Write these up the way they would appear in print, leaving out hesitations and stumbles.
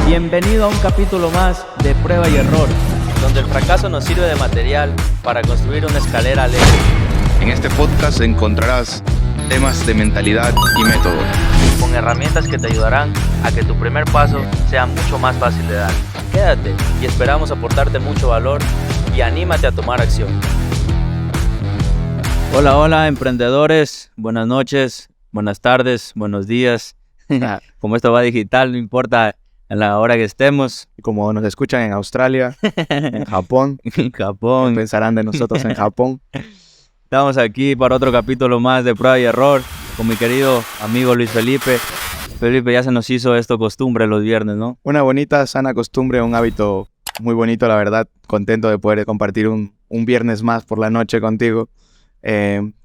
Bienvenido a un capítulo más de Prueba y Error, donde el fracaso nos sirve de material para construir una escalera al éxito. En este podcast encontrarás temas de mentalidad y método, con herramientas que te ayudarán a que tu primer paso sea mucho más fácil de dar. Quédate y esperamos aportarte mucho valor y anímate a tomar acción. Hola emprendedores, buenas noches, buenas tardes, buenos días. Como esto va digital, no importa a la hora que estemos. Como nos escuchan en Australia, en Japón, En Japón. pensarán de nosotros en Japón. Estamos aquí para otro capítulo más de Prueba y Error con mi querido amigo Luis Felipe. Felipe, ya se nos hizo esto costumbre los viernes, ¿no? Una bonita, sana costumbre, un hábito muy bonito, la verdad. Contento de poder compartir un viernes más por la noche contigo.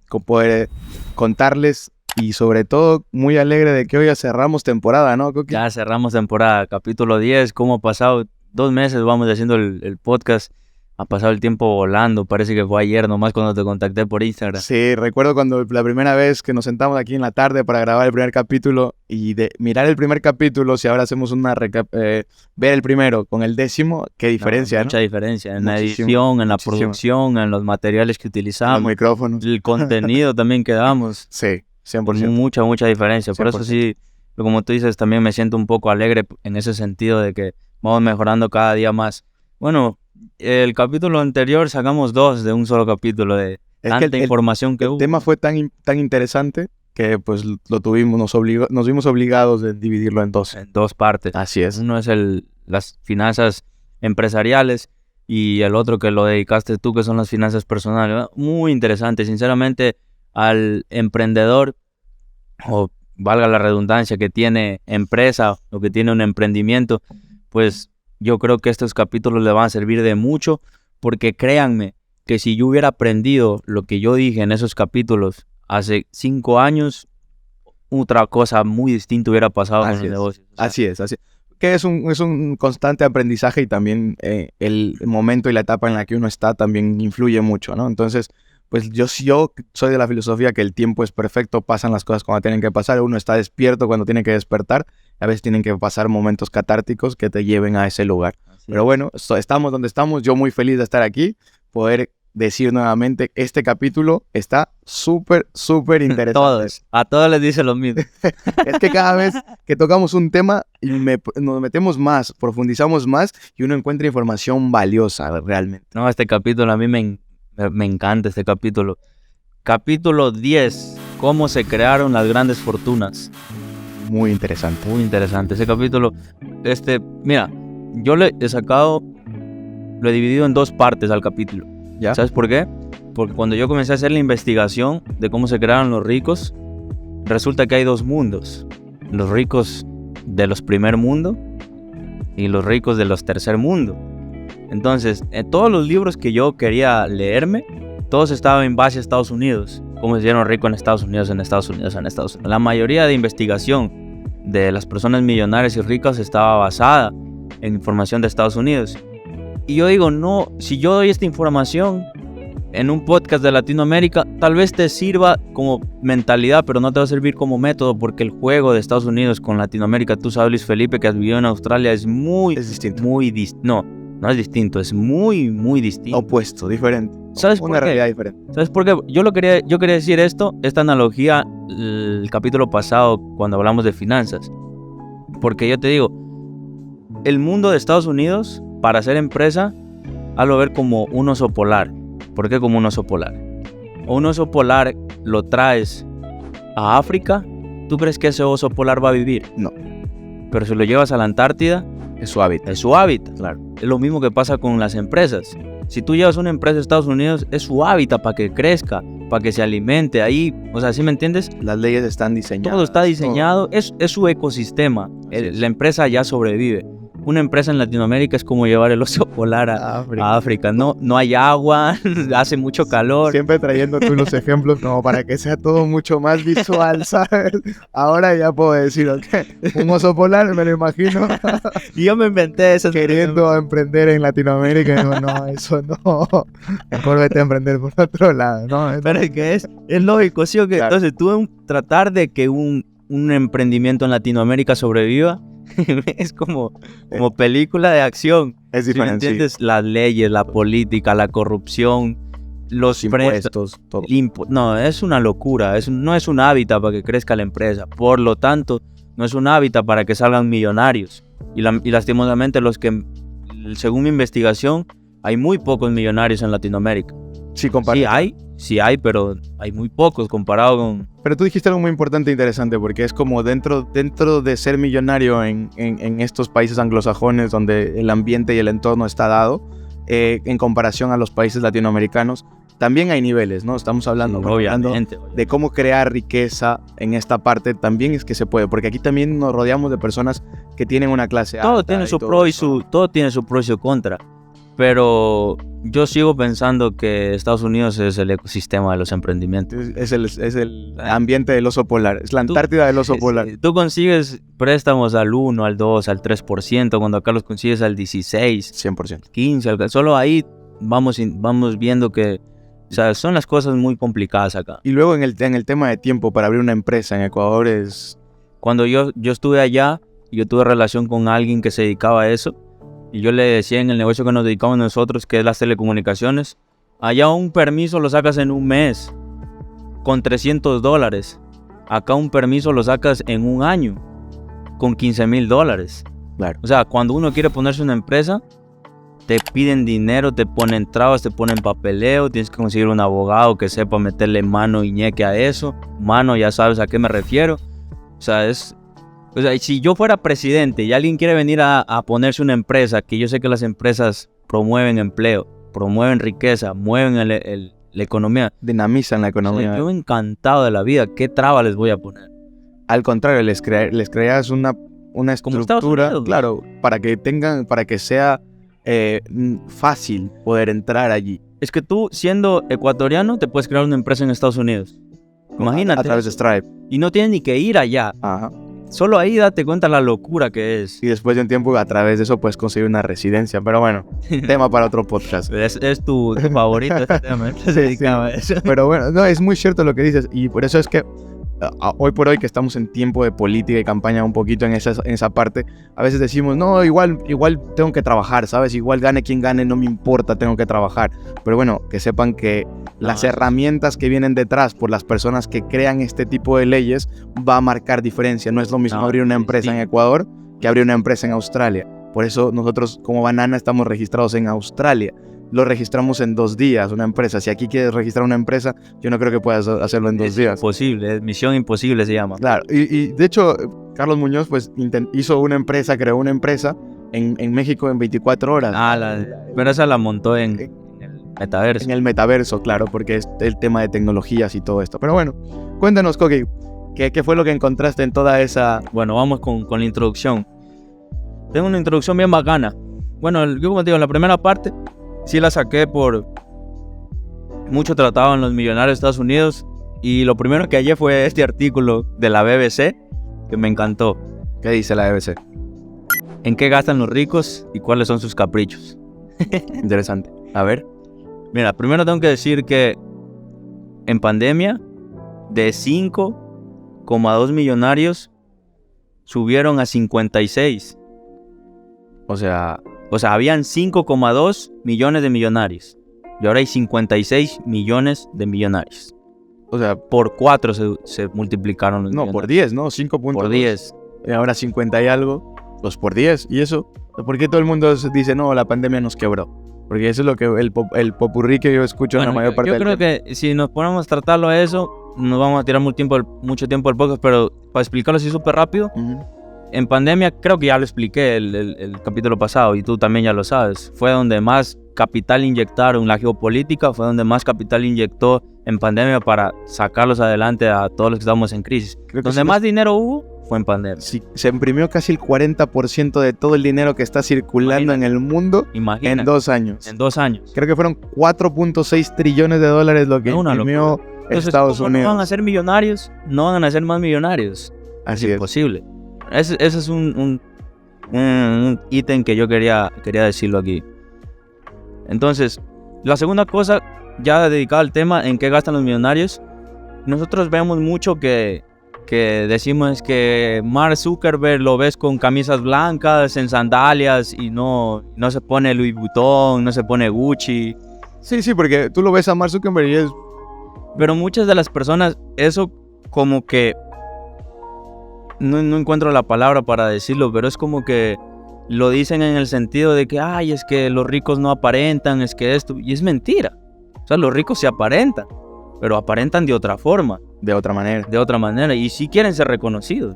Con poder contarles y sobre todo muy alegre de que hoy ya cerramos temporada, ¿no, Coqui? Ya cerramos temporada, capítulo 10. ¿Cómo ha pasado? 2 meses vamos haciendo el podcast. Ha pasado el tiempo volando. Parece que fue ayer nomás cuando te contacté por Instagram. Sí, recuerdo cuando la primera vez que nos sentamos aquí en la tarde para grabar el primer capítulo y de mirar el primer capítulo, si ahora hacemos ver el primero con el 10º, qué diferencia, ¿no? Mucha diferencia en la Muchísimo, edición, en la muchísimo. producción, en los materiales que Los utilizamos, micrófonos. el contenido también que damos. Sí, 100%. Mucha diferencia. Por eso 100%. sí, como tú dices, también me siento un poco alegre en ese sentido de que vamos mejorando cada día más. Bueno, el capítulo anterior sacamos 2 de un solo capítulo de tanta información que hubo. El tema fue tan interesante que pues nos vimos obligados de dividirlo en 2. En 2 partes. Así es. Uno es las finanzas empresariales y el otro que lo dedicaste tú, que son las finanzas personales, ¿verdad? Muy interesante. Sinceramente, al emprendedor, o valga la redundancia, que tiene empresa o que tiene un emprendimiento, pues yo creo que estos capítulos le van a servir de mucho, porque créanme que si yo hubiera aprendido lo que yo dije en esos capítulos hace 5 años, otra cosa muy distinta hubiera pasado con los negocios. O sea, Así es. Que es un constante aprendizaje y también el momento y la etapa en la que uno está también influye mucho, ¿no? Entonces, pues yo soy de la filosofía que el tiempo es perfecto, pasan las cosas cuando tienen que pasar, uno está despierto cuando tiene que despertar, a veces tienen que pasar momentos catárticos que te lleven a ese lugar. Pero bueno, estamos donde estamos, yo muy feliz de estar aquí, poder decir nuevamente, este capítulo está súper interesante. A todos les dice lo mismo. Es que cada vez que tocamos un tema y nos metemos más, profundizamos más y uno encuentra información valiosa realmente. No, este capítulo a mí me encanta este capítulo. Capítulo 10, cómo se crearon las grandes fortunas. Muy interesante. Muy interesante ese capítulo. Mira, yo lo he dividido en 2 partes al capítulo. ¿Ya? ¿Sabes por qué? Porque cuando yo comencé a hacer la investigación de cómo se crearon los ricos, resulta que hay 2 mundos. Los ricos de los primer mundo y los ricos de los tercer mundo. Entonces, en todos los libros que yo quería leerme, todos estaban en base a Estados Unidos. Cómo se hicieron ricos en Estados Unidos. La mayoría de investigación de las personas millonarias y ricas estaba basada en información de Estados Unidos. Y yo digo, no, si yo doy esta información en un podcast de Latinoamérica, tal vez te sirva como mentalidad, pero no te va a servir como método, porque el juego de Estados Unidos con Latinoamérica, tú sabes, Luis Felipe, que has vivido en Australia, es distinto. No es distinto, es muy distinto. Opuesto, diferente. ¿Sabes Una por qué? realidad diferente. ¿Sabes por qué? Yo quería decir esta analogía, el capítulo pasado, cuando hablamos de finanzas. Porque yo te digo, el mundo de Estados Unidos, para hacer empresa, hazlo ver como un oso polar. ¿Por qué como un oso polar? Un oso polar lo traes a África, ¿tú crees que ese oso polar va a vivir? No. Pero si lo llevas a la Antártida, Es su hábitat. es su hábitat. Claro. Es lo mismo que pasa con las empresas. Si tú llevas una empresa a Estados Unidos, es su hábitat para que crezca, para que se alimente ahí. O sea, ¿sí me entiendes? Las leyes están diseñadas. Todo está diseñado, es su ecosistema. La empresa ya sobrevive. Una empresa en Latinoamérica es como llevar el oso polar a África. No hay agua, hace mucho calor. Siempre trayendo tú los ejemplos como para que sea todo mucho más visual, ¿sabes? Ahora ya puedo decir, ok, un oso polar, me lo imagino, Y yo me inventé eso. queriendo emprender en Latinoamérica. Y digo, no, eso no. Mejor vete a emprender por otro lado, ¿no? Pero es que es lógico, ¿sí o qué? Claro. Entonces, tratar de que un emprendimiento en Latinoamérica sobreviva, Es como película de acción. Es ¿Sí me diferente. entiendes? Las leyes, la política, la corrupción, los Impuestos, todo. No, es una locura. No es un hábitat para que crezca la empresa. Por lo tanto, no es un hábitat para que salgan millonarios. Y lastimosamente según mi investigación, hay muy pocos millonarios en Latinoamérica. Sí, compadre. Sí hay, pero hay muy pocos comparado con... Pero tú dijiste algo muy importante e interesante, porque es como dentro de ser millonario en estos países anglosajones donde el ambiente y el entorno está dado, en comparación a los países latinoamericanos, también hay niveles, ¿no? Estamos hablando, Sí, hablando obviamente. de cómo crear riqueza en esta parte, también es que se puede, porque aquí también nos rodeamos de personas que tienen una clase alta. Todo tiene su pro y todo tiene su pro y su contra. Pero yo sigo pensando que Estados Unidos es el ecosistema de los emprendimientos. Es el ambiente del oso polar, es la Antártida del oso polar. Tú consigues préstamos al 1, al 2, al 3%, cuando acá los consigues al 16, 100%. 15, solo ahí vamos viendo que, o sea, son las cosas muy complicadas acá. Y luego en el tema de tiempo para abrir una empresa en Ecuador es... Cuando yo estuve allá, yo tuve relación con alguien que se dedicaba a eso, y yo le decía en el negocio que nos dedicamos nosotros, que es las telecomunicaciones, allá un permiso lo sacas en un mes, con $300. Acá un permiso lo sacas en un año, con $15,000. Claro. O sea, cuando uno quiere ponerse una empresa, te piden dinero, te ponen trabas, te ponen papeleo, tienes que conseguir un abogado que sepa meterle mano y ñeque a eso. Mano, ya sabes a qué me refiero. O sea, si yo fuera presidente y alguien quiere venir a ponerse una empresa, que yo sé que las empresas promueven empleo, promueven riqueza, mueven la economía. Dinamizan la economía. O sea, yo encantado de la vida, ¿qué traba les voy a poner? Al contrario, les creas una Como Estados estructura, Unidos, claro, para que sea fácil poder entrar allí. Es que tú, siendo ecuatoriano, te puedes crear una empresa en Estados Unidos. Imagínate. A través de Stripe. Y no tienes ni que ir allá. Ajá. Solo ahí date cuenta la locura que es. Y después de un tiempo, a través de eso, puedes conseguir una residencia. Pero bueno, tema para otro podcast. Es tu favorito este tema. Se dedicaba a eso. Pero bueno, no, es muy cierto lo que dices. Y por eso es que hoy por hoy, que estamos en tiempo de política y campaña un poquito en esa parte, a veces decimos, no, igual tengo que trabajar, ¿sabes? Igual gane quien gane, no me importa, tengo que trabajar. Pero bueno, que sepan que las herramientas que vienen detrás por las personas que crean este tipo de leyes va a marcar diferencia. No es lo mismo abrir una empresa en Ecuador que abrir una empresa en Australia. Por eso nosotros como Banana estamos registrados en Australia. Lo registramos en 2 días, una empresa. Si aquí quieres registrar una empresa, yo no creo que puedas hacerlo en 2 días. Imposible, misión imposible se llama. Claro, y de hecho, Carlos Muñoz pues hizo una empresa, creó una empresa en México en 24 horas. Pero esa la montó en el metaverso. En el metaverso, claro, porque es el tema de tecnologías y todo esto. Pero bueno, cuéntanos, Coqui, ¿qué fue lo que encontraste en toda esa...? Bueno, vamos con la introducción. Tengo una introducción bien bacana. Bueno, yo como te digo, la primera parte sí la saqué por mucho tratado en los millonarios de Estados Unidos, y lo primero que hallé fue este artículo de la BBC que me encantó. ¿Qué dice la BBC? ¿En qué gastan los ricos y cuáles son sus caprichos? Interesante. A ver. Mira, primero tengo que decir que en pandemia, de 5,2 millonarios subieron a 56. O sea, habían 5,2 millones de millonarios. Y ahora hay 56 millones de millonarios. O sea, Por 4 se multiplicaron los no, millonarios. por 10, ¿no? 5.2. Por 10. Y ahora 50 y algo. Pues por 10. ¿Y eso? ¿Por qué todo el mundo dice, no, la pandemia nos quebró? Porque eso es lo que el popurrí que yo escucho en la mayor parte yo del creo que si nos ponemos a tratarlo a eso, nos vamos a tirar mucho tiempo el podcast, pero para explicarlo así súper rápido, en pandemia creo que ya lo expliqué el capítulo pasado, y tú también ya lo sabes. Fue donde más capital inyectaron, la geopolítica fue donde más capital inyectó en pandemia para sacarlos adelante a todos los que estamos en crisis. Donde más dinero hubo fue en pandemia. Sí, se imprimió casi el 40% de todo el dinero que está circulando en el mundo Imagínate, en 2 años. En 2 años. Creo que fueron 4.6 trillones de dólares lo que imprimió Estados ¿cómo Unidos. no van a ser millonarios? No van a ser más millonarios. Así es es. imposible. Ese es un ítem que yo quería decirlo aquí. Entonces, la segunda cosa, ya dedicada al tema en qué gastan los millonarios, nosotros vemos mucho que que decimos que Mark Zuckerberg lo ves con camisas blancas, en sandalias y no se pone Louis Vuitton, no se pone Gucci. Sí, porque tú lo ves a Mark Zuckerberg y es... Pero muchas de las personas, eso como que... No encuentro la palabra para decirlo, pero es como que lo dicen en el sentido de que, ay, es que los ricos no aparentan, es que esto... Y es mentira. O sea, los ricos sí aparentan, pero aparentan de otra forma. De otra manera. De otra manera. Y sí quieren ser reconocidos,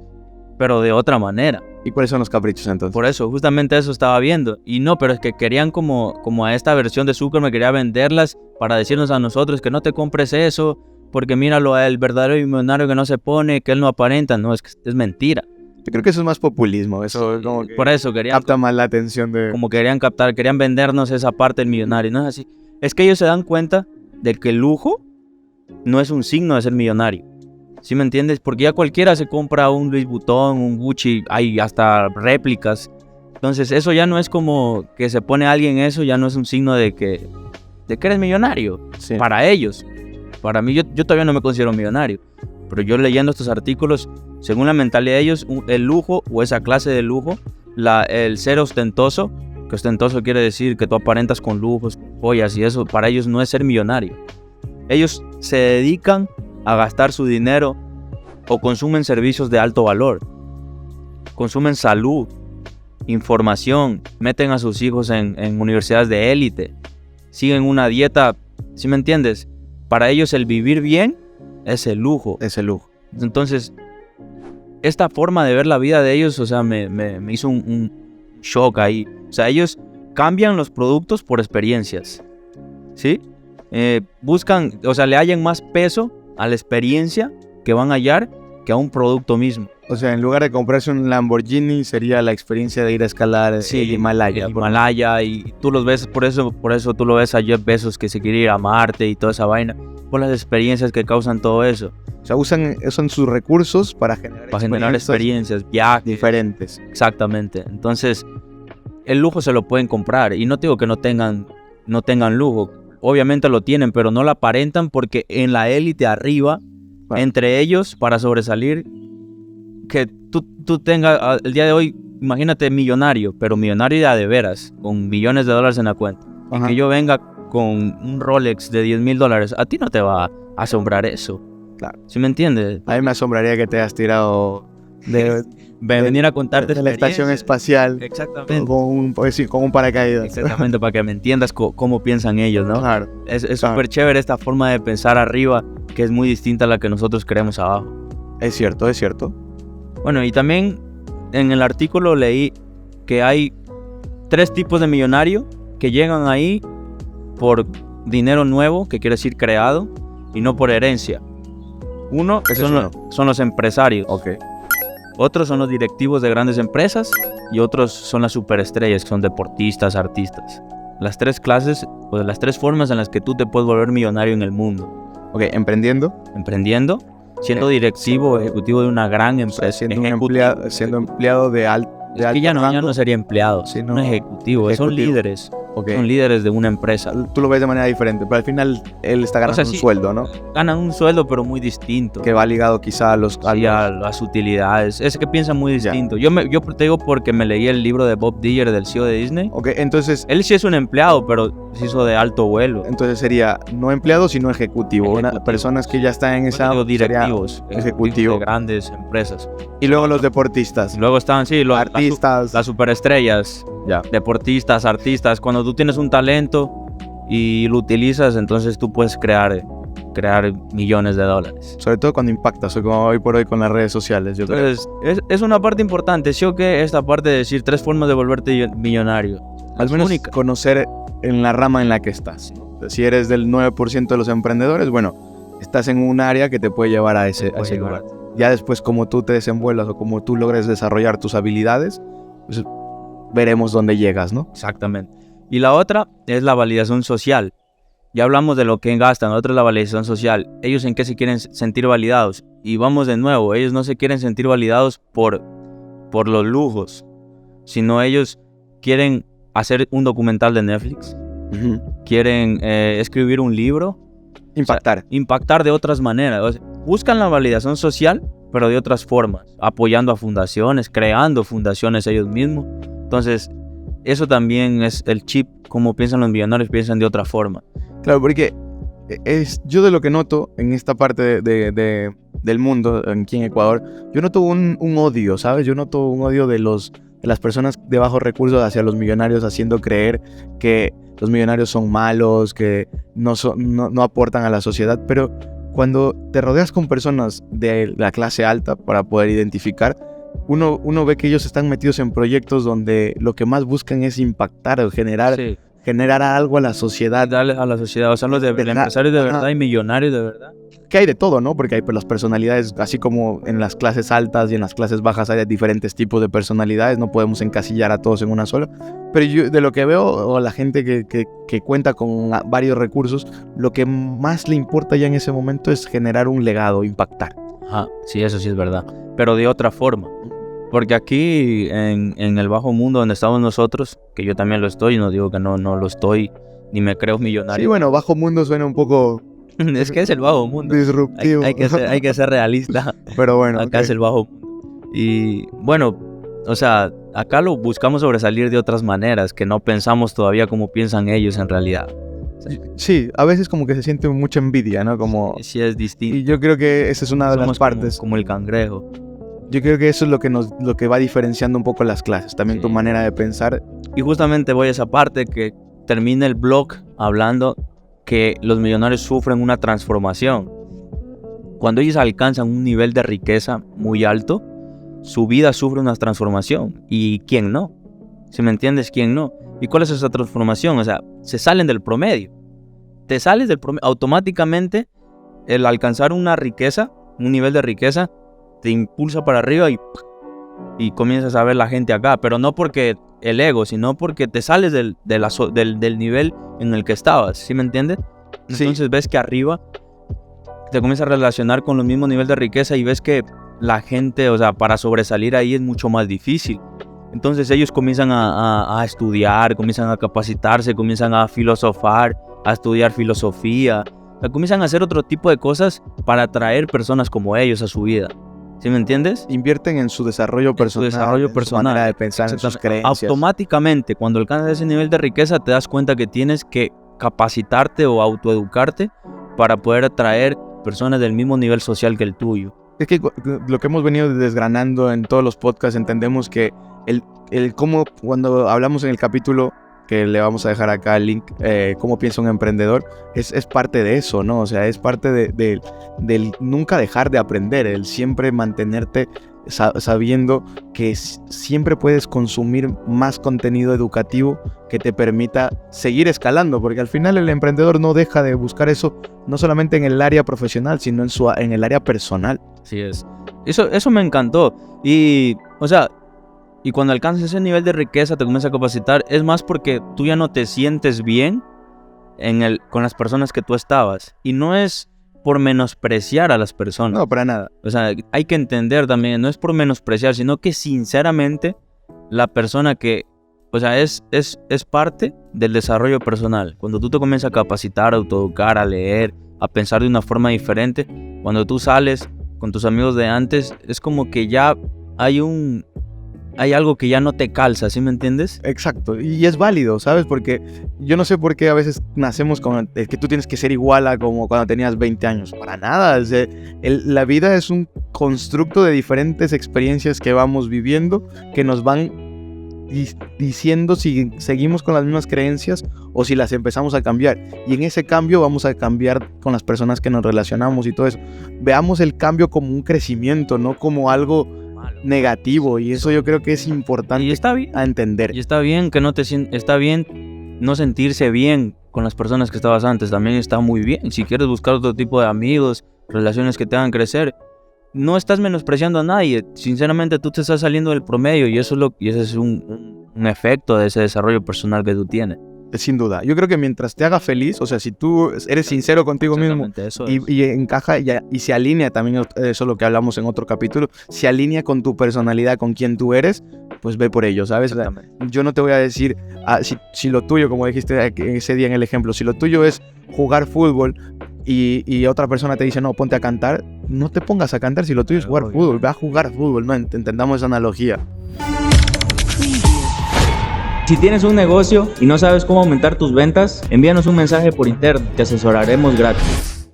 pero de otra manera. ¿Y cuáles son los caprichos entonces? Por eso, justamente eso estaba viendo. Y no, pero es que querían como a esta versión de Zuckerberg, quería venderlas para decirnos a nosotros que no te compres eso, porque míralo a el verdadero millonario que no se pone, que él no aparenta. No, es que es mentira. Yo creo que eso es más populismo. Eso es como que por eso querían... capta más la atención de... Como querían captar, querían vendernos esa parte del millonario. No es así. Es que ellos se dan cuenta de que el lujo no es un signo de ser millonario. ¿Sí me entiendes? Porque ya cualquiera se compra un Louis Vuitton, un Gucci, hay hasta réplicas. Entonces eso ya no es como que se pone alguien eso, ya no es un signo de que eres millonario. Sí. Para ellos. Para mí, yo todavía no me considero millonario. Pero yo leyendo estos artículos, según la mentalidad de ellos, el lujo o esa clase de lujo, el ser ostentoso, que ostentoso quiere decir que tú aparentas con lujos, con joyas y eso, para ellos no es ser millonario. Ellos se dedican a gastar su dinero o consumen servicios de alto valor. Consumen salud, información, meten a sus hijos en universidades de élite, siguen una dieta, ¿sí me entiendes? Para ellos el vivir bien es el lujo. Es el lujo. Entonces, esta forma de ver la vida de ellos, o sea, me hizo un shock ahí. O sea, ellos cambian los productos por experiencias, ¿sí? Buscan, o sea, le hallan más peso a la experiencia que van a hallar que a un producto mismo. O sea, en lugar de comprarse un Lamborghini, sería la experiencia de ir a escalar el Himalaya. El Himalaya, y tú los ves, por eso tú lo ves a Jeff Bezos que se quiere ir a Marte y toda esa vaina, por las experiencias que causan todo eso. O sea, usan sus recursos para generar experiencias, viajes diferentes. Exactamente. Entonces, el lujo se lo pueden comprar. Y no digo que no tengan lujo. Obviamente lo tienen, pero no lo aparentan porque en la élite arriba, entre ellos, para sobresalir, que tú tengas el día de hoy, imagínate millonario, pero millonario de veras, con millones de dólares en la cuenta. Y que yo venga con un Rolex de $10,000, a ti no te va a asombrar eso. Claro. ¿Sí me entiendes? A mí me asombraría que te hayas tirado de venir a contarte de la estación espacial. Exactamente. Con un paracaídas. Exactamente, para que me entiendas cómo piensan ellos, ¿no? Claro. Es súper chévere esta forma de pensar arriba, que es muy distinta a la que nosotros creemos abajo. Es cierto, es cierto. Bueno, y también en el artículo leí que hay 3 tipos de millonario que llegan ahí por dinero nuevo, que quiere decir creado, y no por herencia. Uno son los empresarios. Okay. Otros son los directivos de grandes empresas y otros son las superestrellas, que son deportistas, artistas. Las 3 clases o las 3 formas en las que tú te puedes volver millonario en el mundo. Ok, emprendiendo, siendo directivo o ejecutivo de una gran empresa. Siendo empleado de alto. Es que ya no sería empleado, sino un ejecutivo. Son líderes. Okay. Son líderes de una empresa. Tú lo ves de manera diferente, pero al final él está ganando un sueldo, ¿no? Ganan un sueldo, pero muy distinto. Que va ligado quizá a las utilidades. Es que piensan muy distinto. Yo te digo porque me leí el libro de Bob Iger, del CEO de Disney. Ok, entonces... Él sí es un empleado, pero se hizo de alto vuelo. Entonces sería no empleado, sino ejecutivo. Personas que ya están en esa... directivos. Ejecutivo. De grandes empresas. Y luego los deportistas. Luego están, los artistas. Las superestrellas. Ya. Deportistas, artistas. Cuando tú tienes un talento y lo utilizas, entonces tú puedes crear millones de dólares. Sobre todo cuando impactas, o como hoy por hoy con las redes sociales. Entonces, es una parte importante. Sí o que esta parte de decir 3 formas de volverte millonario. Al menos conocer en la rama en la que estás, ¿no? Si eres del 9% de los emprendedores, bueno, estás en un área que te puede llevar a ese lugar. Ya después, como tú te desenvuelvas o como tú logres desarrollar tus habilidades, pues veremos dónde llegas, ¿no? Exactamente. Y la otra es la validación social. Ya hablamos de lo que gastan, la otra es la validación social. Ellos en qué se quieren sentir validados. Y vamos de nuevo, ellos no se quieren sentir validados por los lujos, sino ellos quieren hacer un documental de Netflix, quieren escribir un libro. Impactar. O sea, impactar de otras maneras. O sea, buscan la validación social pero de otras formas, apoyando a fundaciones, creando fundaciones ellos mismos. Entonces, eso también es el chip, como piensan los millonarios, piensan de otra forma. Claro, porque yo de lo que noto en esta parte del mundo, aquí en Ecuador, yo noto un odio, ¿sabes? Yo noto un odio de las personas de bajos recursos hacia los millonarios, haciendo creer que los millonarios son malos, que no aportan a la sociedad, pero cuando te rodeas con personas de la clase alta para poder identificar, uno ve que ellos están metidos en proyectos donde lo que más buscan es impactar o generar algo a la sociedad. Darle a la sociedad, o sea, los empresarios de verdad y millonarios de verdad. Que hay de todo, ¿no? Porque hay las personalidades, así como en las clases altas y en las clases bajas hay diferentes tipos de personalidades, no podemos encasillar a todos en una sola. Pero yo, de lo que veo, o la gente que cuenta con varios recursos, lo que más le importa ya en ese momento es generar un legado, impactar. Ajá, sí, eso sí es verdad, pero de otra forma. Porque aquí, en el bajo mundo donde estamos nosotros, que yo también lo estoy, no digo que no lo estoy, ni me creo millonario. Sí, bueno, bajo mundo suena un poco... Es que es el bajo mundo. Disruptivo. Hay que ser realista. Pero bueno. Acá es el bajo mundo. Y bueno, o sea, acá lo buscamos sobresalir de otras maneras, que no pensamos todavía como piensan ellos en realidad. Sí, a veces como que se siente mucha envidia, ¿no? Como... Sí, es distinto. Y yo creo que esa es una de las partes. Como el cangrejo. Yo creo que eso es lo que va diferenciando un poco las clases, también tu manera de pensar. Y justamente voy a esa parte que termina el blog hablando que los millonarios sufren una transformación. Cuando ellos alcanzan un nivel de riqueza muy alto, su vida sufre una transformación. ¿Y quién no? Si me entiendes, ¿quién no? ¿Y cuál es esa transformación? O sea, se salen del promedio. Te sales del promedio. Automáticamente, el alcanzar una riqueza, un nivel de riqueza, te impulsa para arriba y comienzas a ver la gente acá. Pero no porque el ego, sino porque te sales del nivel en el que estabas. ¿Sí me entiendes? Entonces Sí. ves que arriba te comienzas a relacionar con los mismos niveles de riqueza y ves que la gente, o sea, para sobresalir ahí es mucho más difícil. Entonces ellos comienzan a estudiar, comienzan a capacitarse, comienzan a filosofar, a estudiar filosofía. O sea, comienzan a hacer otro tipo de cosas para atraer personas como ellos a su vida. ¿Sí me entiendes? Invierten en su desarrollo personal, en su manera de pensar, en sus creencias. Automáticamente, cuando alcanzas ese nivel de riqueza, te das cuenta que tienes que capacitarte o autoeducarte para poder atraer personas del mismo nivel social que el tuyo. Es que lo que hemos venido desgranando en todos los podcasts, entendemos que el cómo, cuando hablamos en el capítulo, que le vamos a dejar acá el link, cómo piensa un emprendedor, es parte de eso, ¿no? O sea, es parte del nunca dejar de aprender, el siempre mantenerte sabiendo que siempre puedes consumir más contenido educativo que te permita seguir escalando, porque al final el emprendedor no deja de buscar eso, no solamente en el área profesional, sino en el área personal. Así es. Eso me encantó. Y, o sea, y cuando alcanzas ese nivel de riqueza, te comienzas a capacitar, es más porque tú ya no te sientes bien con las personas que tú estabas. Y no es por menospreciar a las personas. No, para nada. O sea, hay que entender también, no es por menospreciar, sino que sinceramente la persona que, o sea, es parte del desarrollo personal. Cuando tú te comienzas a capacitar, a autoeducar, a leer, a pensar de una forma diferente, cuando tú sales con tus amigos de antes, es como que ya hay algo que ya no te calza, ¿sí me entiendes? Exacto, y es válido, ¿sabes? Porque yo no sé por qué a veces nacemos con que tú tienes que ser igual a como cuando tenías 20 años. Para nada, la vida es un constructo de diferentes experiencias que vamos viviendo, que nos van diciendo si seguimos con las mismas creencias o si las empezamos a cambiar. Y en ese cambio vamos a cambiar con las personas que nos relacionamos y todo eso. Veamos el cambio como un crecimiento, no como algo negativo, y eso yo creo que es importante y está bien, a entender. Y está bien que está bien no sentirse bien con las personas que estabas antes, también está muy bien. Si quieres buscar otro tipo de amigos, relaciones que te hagan crecer, no estás menospreciando a nadie. Sinceramente tú te estás saliendo del promedio y ese es un efecto de ese desarrollo personal que tú tienes. Sin duda. Yo creo que mientras te haga feliz, o sea, si tú eres sincero contigo mismo y encaja y se alinea, también eso es lo que hablamos en otro capítulo, se alinea con tu personalidad, con quien tú eres, pues ve por ello, ¿sabes? O sea, yo no te voy a decir, si lo tuyo, como dijiste ese día en el ejemplo, si lo tuyo es jugar fútbol y otra persona te dice, no, ponte a cantar, no te pongas a cantar si lo tuyo es jugar fútbol, ve a jugar fútbol, no entendamos esa analogía. Si tienes un negocio y no sabes cómo aumentar tus ventas, envíanos un mensaje por interno, te asesoraremos gratis.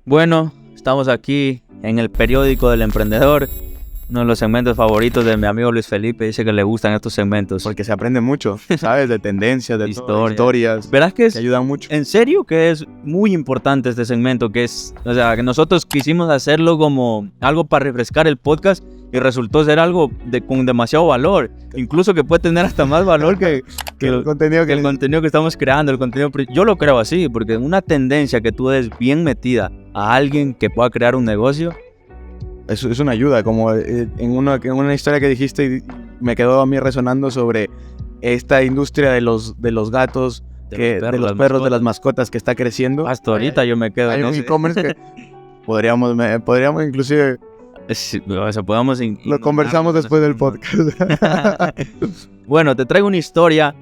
Bueno, estamos aquí en el periódico del emprendedor, uno de los segmentos favoritos de mi amigo Luis Felipe. Dice que le gustan estos segmentos. Porque se aprende mucho, ¿sabes? De tendencias, de historias. ¿Verás que te ayudan mucho? En serio que es muy importante este segmento, que es, o sea, que nosotros quisimos hacerlo como algo para refrescar el podcast y resultó ser algo con demasiado valor, incluso que puede tener hasta más valor que el contenido que estamos creando, yo lo creo así, porque una tendencia que tú des bien metida a alguien que pueda crear un negocio, es una ayuda, como en una historia que dijiste, me quedó a mí resonando sobre esta industria de los gatos, de los perros, de las mascotas que está creciendo. Hasta ahorita yo me quedo. Hay un e-commerce que podríamos inclusive... Lo conversamos después del podcast. Bueno, te traigo una historia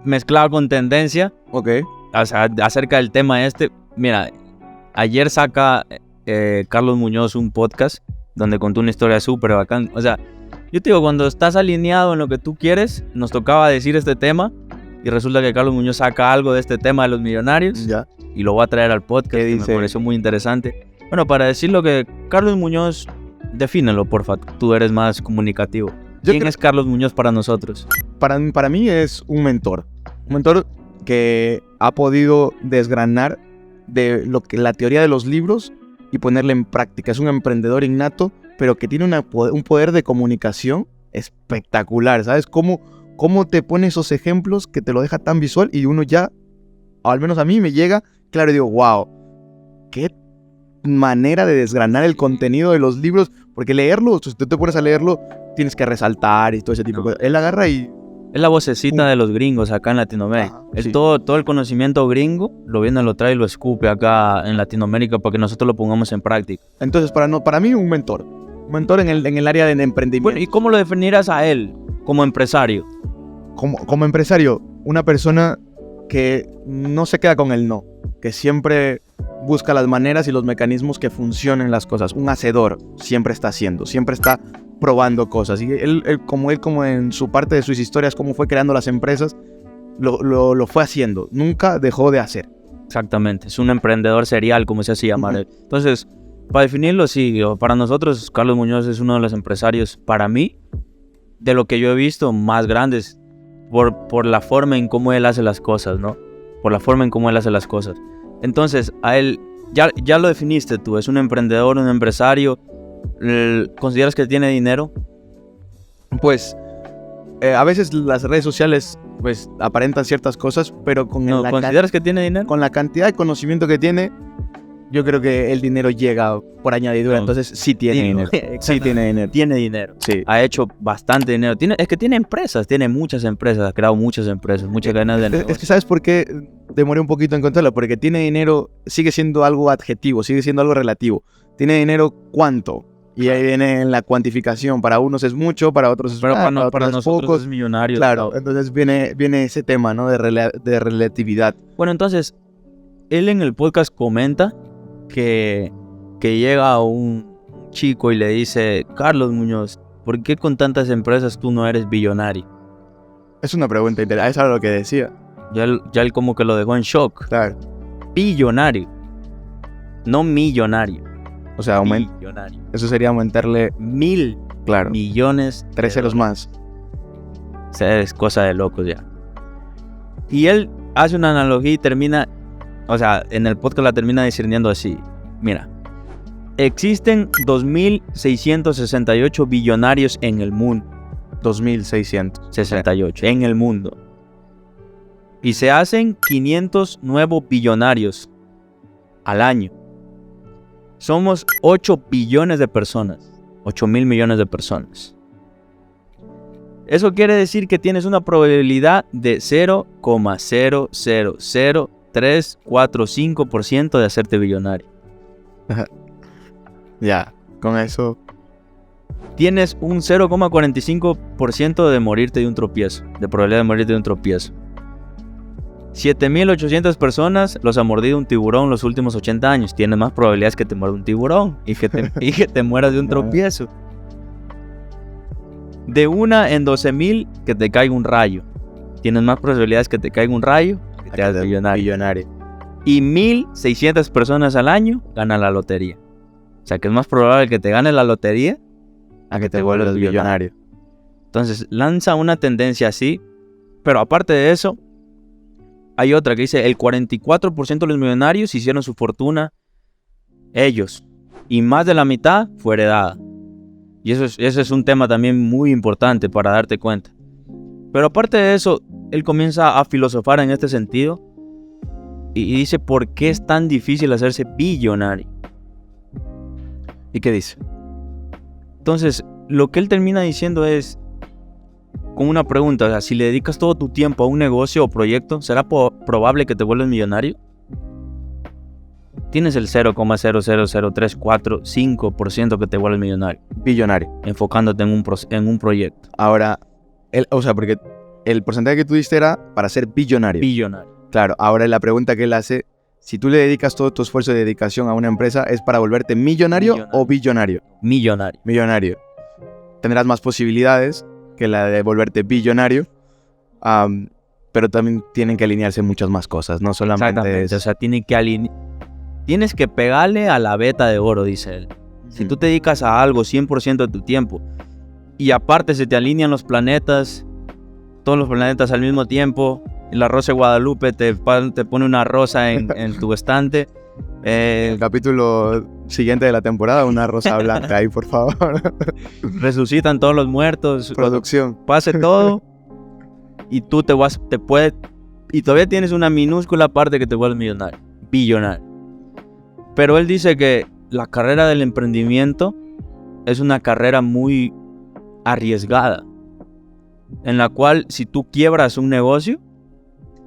mezclada con tendencia. Ok. Acerca del tema este. Mira, ayer saca... Carlos Muñoz un podcast donde contó una historia súper bacán. O sea, yo te digo, cuando estás alineado en lo que tú quieres, nos tocaba decir este tema y resulta que Carlos Muñoz saca algo de este tema de los millonarios y lo va a traer al podcast. Me pareció muy interesante. Bueno, para decir lo que Carlos Muñoz, defínelo, porfa, tú eres más comunicativo. ¿Quién es Carlos Muñoz para nosotros? Para mí es un mentor que ha podido desgranar de lo que la teoría de los libros y ponerla en práctica. Es un emprendedor innato, pero que tiene un poder de comunicación espectacular, ¿sabes? ¿Cómo te pone esos ejemplos que te lo deja tan visual y uno ya, o al menos a mí me llega, claro, y digo, wow, qué manera de desgranar el contenido de los libros, porque leerlo, si tú te pones a leerlo, tienes que resaltar y todo ese tipo de cosas. Él agarra y... Es la vocecita de los gringos acá en Latinoamérica. Sí. Todo el conocimiento gringo lo viene, lo trae y lo escupe acá en Latinoamérica para que nosotros lo pongamos en práctica. Entonces, para mí, un mentor. Un mentor en el área de emprendimiento. Bueno, ¿y cómo lo definirás a él como empresario? Como empresario, una persona que no se queda con el no, que siempre busca las maneras y los mecanismos que funcionen las cosas. Un hacedor, siempre está haciendo, siempre está probando cosas. Y él como en su parte de sus historias, cómo fue creando las empresas, lo fue haciendo. Nunca dejó de hacer. Exactamente. Es un emprendedor serial, como se hace llamar. Entonces, para definirlo, sí, para nosotros, Carlos Muñoz es uno de los empresarios, para mí, de lo que yo he visto, más grandes, por la forma en cómo él hace las cosas, ¿no? Por la forma en cómo él hace las cosas. Entonces, a él, ya lo definiste tú, es un emprendedor, un empresario. ¿Consideras que tiene dinero? Pues a veces las redes sociales pues aparentan ciertas cosas, pero ¿consideras que tiene dinero? Con la cantidad de conocimiento que tiene, yo creo que el dinero llega por añadidura. Entonces sí tiene dinero. Sí tiene dinero. Tiene dinero. Sí. Ha hecho bastante dinero. Es que tiene empresas, tiene muchas empresas, ha creado muchas empresas, muchas ganas de negocio. Es que ¿sabes por qué demoré un poquito en contarlo? Porque tiene dinero, sigue siendo algo adjetivo, sigue siendo algo relativo. Tiene dinero, ¿cuánto? Y ahí viene la cuantificación. Para unos es mucho, para otros es para nosotros pocos. Es millonario. Claro, entonces viene ese tema, ¿no? De relatividad. Bueno, entonces, él en el podcast comenta que llega un chico y le dice, Carlos Muñoz, ¿por qué con tantas empresas tú no eres billonario? Es una pregunta interesante, eso era lo que decía. Ya él como que lo dejó en shock. Claro. Billonario, no millonario. O sea, millonario. Eso sería aumentarle 1,000 millones. 3 ceros más. O sea, es cosa de locos ya. Y él hace una analogía y termina, o sea, en el podcast la termina discerniendo así. Mira, existen 2.668 billonarios en el mundo. 2.668 en el mundo. Y se hacen 500 nuevos billonarios al año. Somos 8 billones de personas. 8,000 millones de personas. Eso quiere decir que tienes una probabilidad de 0,0000345% de hacerte billonario. Ya, con eso tienes un 0,45% de morirte de un tropiezo, de probabilidad de morirte de un tropiezo. 7.800 personas los ha mordido un tiburón los últimos 80 años. Tienes más probabilidades que te muerda un tiburón y que te mueras de un tropiezo. De 1 en 12.000 que te caiga un rayo. Tienes más probabilidades que te caiga un rayo que te hagas millonario. Y 1.600 personas al año ganan la lotería. O sea que es más probable que te gane la lotería a que te vuelvas millonario. Entonces lanza una tendencia así. Pero aparte de eso, hay otra que dice el 44% de los millonarios hicieron su fortuna ellos. Y más de la mitad fue heredada. Y eso es un tema también muy importante para darte cuenta. Pero aparte de eso, él comienza a filosofar en este sentido. Y dice, ¿por qué es tan difícil hacerse billonario? ¿Y qué dice? Entonces, lo que él termina diciendo es, con una pregunta, o sea, si le dedicas todo tu tiempo a un negocio o proyecto, ¿será probable que te vuelvas millonario? Tienes el 0,00034,5% que te vuelves millonario. Billonario. Enfocándote en un proyecto. Ahora, porque el porcentaje que tú diste era para ser billonario. Billonario. Claro, ahora la pregunta que él hace, si tú le dedicas todo tu esfuerzo de dedicación a una empresa, ¿es para volverte millonario o billonario? Millonario. Millonario. Tendrás más posibilidades que la de volverte billonario, pero también tienen que alinearse muchas más cosas, no solamente o sea, tienes que pegarle a la veta de oro, dice él. Si tú te dedicas a algo 100% de tu tiempo y aparte se te alinean los planetas, todos los planetas al mismo tiempo, la Rosa de Guadalupe te pone una rosa en tu estante. El capítulo siguiente de la temporada, una rosa blanca ahí, por favor. Resucitan todos los muertos. Producción. Pase todo y tú y todavía tienes una minúscula parte que te vuelves millonario, billonario. Pero él dice que la carrera del emprendimiento es una carrera muy arriesgada, en la cual si tú quiebras un negocio,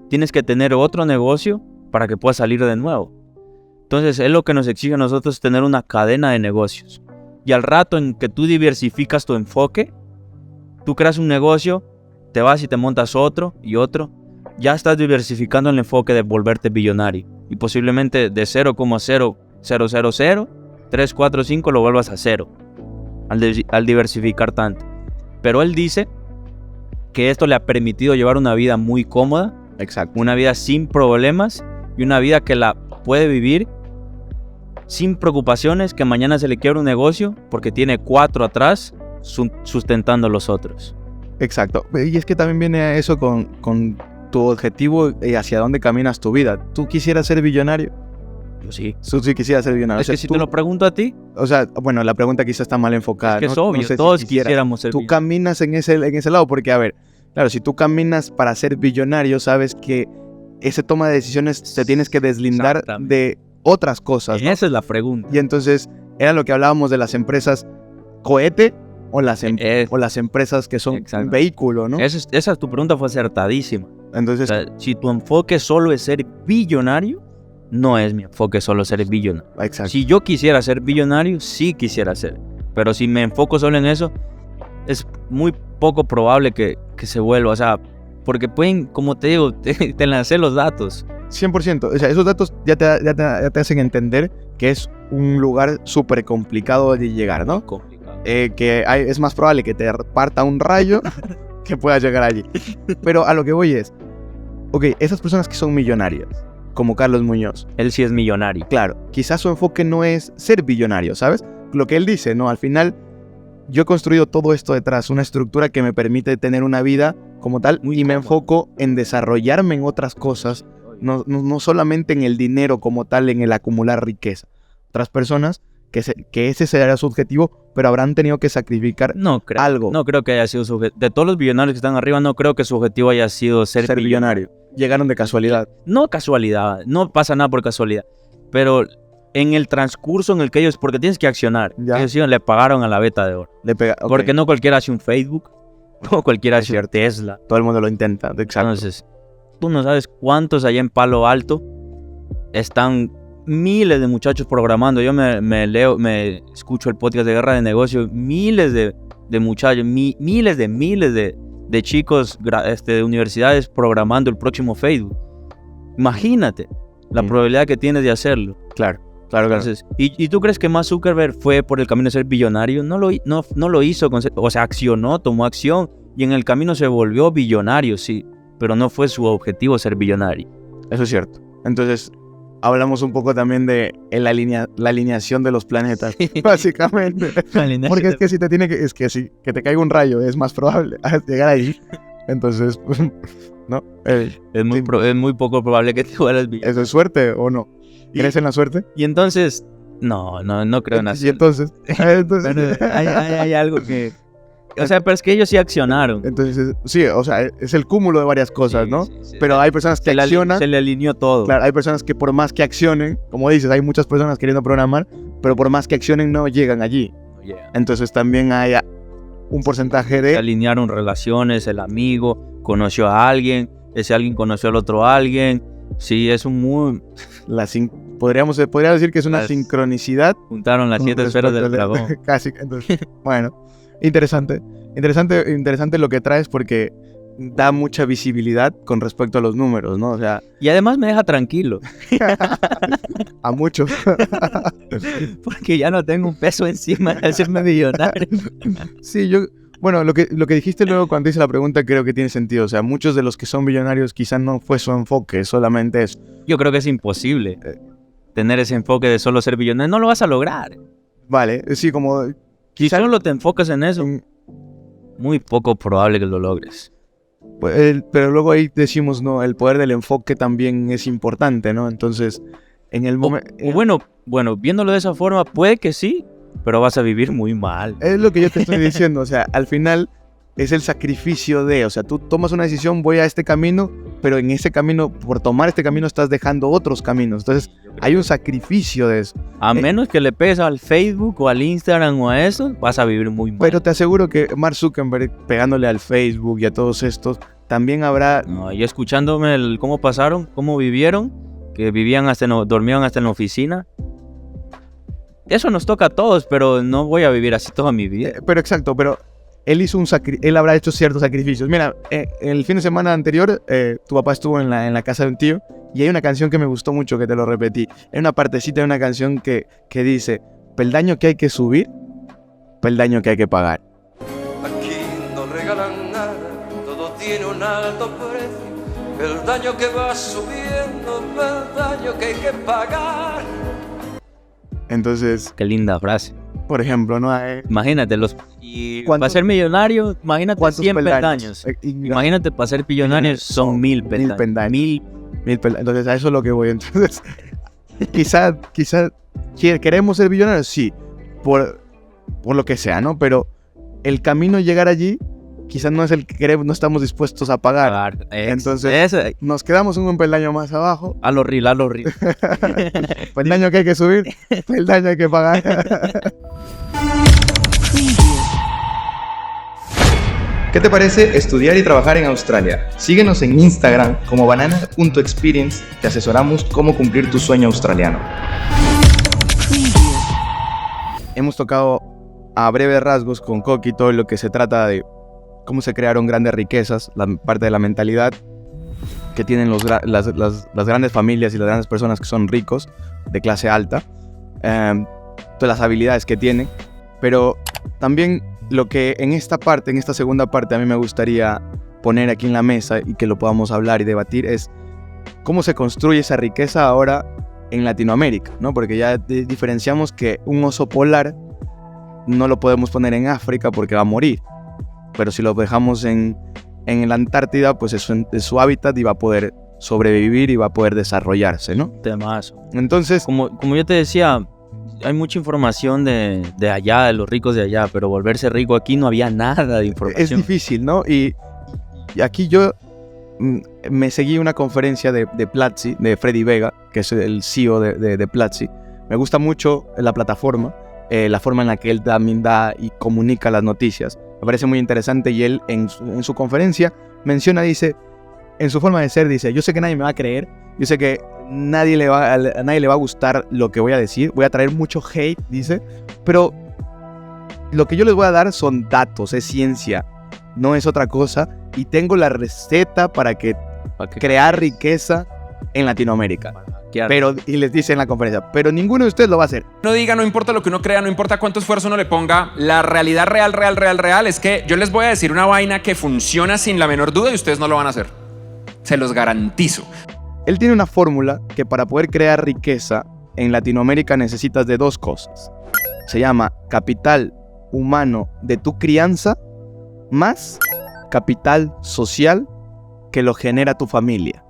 tienes que tener otro negocio para que puedas salir de nuevo. Entonces, es lo que nos exige a nosotros tener una cadena de negocios. Y al rato en que tú diversificas tu enfoque, tú creas un negocio, te vas y te montas otro y otro, ya estás diversificando el enfoque de volverte billonario. Y posiblemente de 0,0000345 lo vuelvas a cero al diversificar tanto. Pero él dice que esto le ha permitido llevar una vida muy cómoda. Exacto. Una vida sin problemas y una vida que la puede vivir sin preocupaciones que mañana se le quiebra un negocio porque tiene 4 atrás sustentando los otros. Exacto. Y es que también viene eso con tu objetivo y hacia dónde caminas tu vida. ¿Tú quisieras ser billonario? Yo sí. Tú sí quisieras ser billonario. Es que si te lo pregunto a ti... O sea, bueno, la pregunta quizás está mal enfocada. Es que es obvio, todos quisiéramos ser Tú caminas en ese lado porque, a ver, claro, si tú caminas para ser billonario, sabes que esa toma de decisiones te tienes que deslindar de otras cosas, ¿no? Esa es la pregunta. Y entonces, era lo que hablábamos de las empresas cohete o las empresas que son un vehículo, ¿no? Esa tu pregunta fue acertadísima. Entonces, o sea, si tu enfoque solo es ser billonario, no es mi enfoque solo ser billonario. Exacto. Si yo quisiera ser billonario, sí quisiera ser. Pero si me enfoco solo en eso, es muy poco probable que se vuelva. O sea, porque pueden, como te digo, te lancé los datos. 100%. O sea, esos datos ya te hacen entender que es un lugar súper complicado de llegar, ¿no? Complicado. Es más probable que te parta un rayo que puedas llegar allí. Pero a lo que voy es, ok, esas personas que son millonarias, como Carlos Muñoz. Él sí es millonario. Claro, quizás su enfoque no es ser billonario, ¿sabes? Lo que él dice, ¿no? Al final, yo he construido todo esto detrás, una estructura que me permite tener una vida como tal y me enfoco en desarrollarme en otras cosas, no solamente en el dinero como tal, en el acumular riqueza. Otras personas que ese será su objetivo, pero habrán tenido que sacrificar algo. No creo que haya sido su objetivo. De todos los billonarios que están arriba, no creo que su objetivo haya sido ser billonario. Llegaron de casualidad. No casualidad, no pasa nada por casualidad. Pero en el transcurso en el que ellos, porque tienes que accionar, ellos le pagaron a la veta de oro. Porque no cualquiera hace un Facebook, no cualquiera hace un Tesla. Todo el mundo lo intenta, exacto. Entonces, tú no sabes cuántos allá en Palo Alto están miles de muchachos programando. Yo me escucho el podcast de Guerra de Negocios, miles de muchachos, miles de chicos de universidades programando el próximo Facebook. Imagínate la probabilidad que tienes de hacerlo. Claro. Entonces, ¿y tú crees que Mark Zuckerberg fue por el camino de ser billonario? No lo hizo, o sea, accionó, tomó acción y en el camino se volvió billonario, sí, pero no fue su objetivo ser billonario. Eso es cierto. Entonces, hablamos un poco también de la alineación de los planetas, básicamente. Porque es que si que te caiga un rayo es más probable llegar ahí. Entonces, pues, ¿no? Es muy poco probable que te vuelvas billonario. ¿Eso es suerte o no? ¿Crees en la suerte? Y entonces, no creo en la suerte. Y entonces, Bueno, hay algo que... O sea, pero es que ellos sí accionaron. Entonces, sí, o sea, es el cúmulo de varias cosas, ¿no? Sí. Pero hay personas que accionan. Se le alineó todo. Claro, hay personas que por más que accionen, como dices, hay muchas personas queriendo programar, pero por más que accionen no llegan allí. Entonces también hay un porcentaje de... Se alinearon relaciones, el amigo conoció a alguien, ese alguien conoció al otro alguien. Sí, es un muy... podría decir que es una sincronicidad. Juntaron las 7 esferas del dragón. Casi. Entonces, bueno, interesante lo que traes porque da mucha visibilidad con respecto a los números, ¿no? O sea... Y además me deja tranquilo. A muchos. Porque ya no tengo un peso encima de hacerme millonario. Sí, bueno, lo que dijiste luego cuando hice la pregunta creo que tiene sentido. O sea, muchos de los que son billonarios quizás no fue su enfoque, solamente eso. Yo creo que es imposible tener ese enfoque de solo ser billonario. No lo vas a lograr. Vale, sí, como... Si solo te enfocas en eso, muy poco probable que lo logres. Pero luego ahí decimos, no, el poder del enfoque también es importante, ¿no? Entonces, en el momento... Bueno, viéndolo de esa forma, puede que sí, pero vas a vivir muy mal. Es lo que yo te estoy diciendo, o sea, al final es el sacrificio o sea, tú tomas una decisión, voy a este camino, pero en ese camino, por tomar este camino, estás dejando otros caminos. Entonces, hay un sacrificio de eso. A menos que le pegues al Facebook o al Instagram o a eso, vas a vivir muy mal. Pero te aseguro que Mark Zuckerberg, pegándole al Facebook y a todos estos, también habrá... No, yo escuchándome cómo pasaron, cómo vivieron, que dormían hasta en la oficina. Eso nos toca a todos, pero no voy a vivir así toda mi vida. Pero exacto, pero él habrá hecho ciertos sacrificios. Mira, el fin de semana anterior, tu papá estuvo en la casa de un tío y hay una canción que me gustó mucho, que te lo repetí. Hay una partecita de una canción que dice, peldaño que hay que subir, peldaño que hay que pagar. Aquí no regalan nada, todo tiene un alto precio. Peldaño que va subiendo, peldaño que hay que pagar. Entonces... Qué linda frase. Por ejemplo, ¿no? Imagínate, para ser millonario, imagínate 100 peldaños. Imagínate, para ser billonario son 1000 peldaños. 1000 peldaños. Entonces, a eso es lo que voy. Entonces, quizás queremos ser billonarios, sí, por lo que sea, ¿no? Pero el camino a llegar allí quizás no es el que queremos, no estamos dispuestos a pagar. Entonces, nos quedamos un peldaño más abajo. A lo real. Peldaño que hay que subir, peldaño hay que pagar. ¿Qué te parece estudiar y trabajar en Australia? Síguenos en Instagram como banana.experience. Te asesoramos cómo cumplir tu sueño australiano. Hemos tocado a breves rasgos con Coqui todo lo que se trata de cómo se crearon grandes riquezas, la parte de la mentalidad que tienen las grandes familias y las grandes personas que son ricos, de clase alta, todas las habilidades que tienen, pero también lo que en esta segunda parte a mí me gustaría poner aquí en la mesa y que lo podamos hablar y debatir es cómo se construye esa riqueza ahora en Latinoamérica, ¿no? Porque ya diferenciamos que un oso polar no lo podemos poner en África porque va a morir. Pero si lo dejamos en la Antártida, pues es su hábitat y va a poder sobrevivir y va a poder desarrollarse, ¿no? Temazo. Entonces, como yo te decía, hay mucha información de allá, de los ricos de allá, pero volverse rico aquí no había nada de información. Es difícil, ¿no? Y aquí yo me seguí una conferencia de Platzi, de Freddy Vega, que es el CEO de Platzi. Me gusta mucho la plataforma, la forma en la que él también da y comunica las noticias. Me parece muy interesante y él en su conferencia menciona, dice, en su forma de ser, dice, yo sé que nadie me va a creer, yo sé que a nadie le va a gustar lo que voy a decir. Voy a traer mucho hate, dice. Pero lo que yo les voy a dar son datos, es ciencia. No es otra cosa. Y tengo la receta para crear riqueza en Latinoamérica. Y les dice en la conferencia, pero ninguno de ustedes lo va a hacer. No diga, no importa lo que uno crea, no importa cuánto esfuerzo uno le ponga. La realidad real es que yo les voy a decir una vaina que funciona sin la menor duda y ustedes no lo van a hacer. Se los garantizo. Él tiene una fórmula que para poder crear riqueza en Latinoamérica necesitas de 2 cosas. Se llama capital humano de tu crianza más capital social que lo genera tu familia.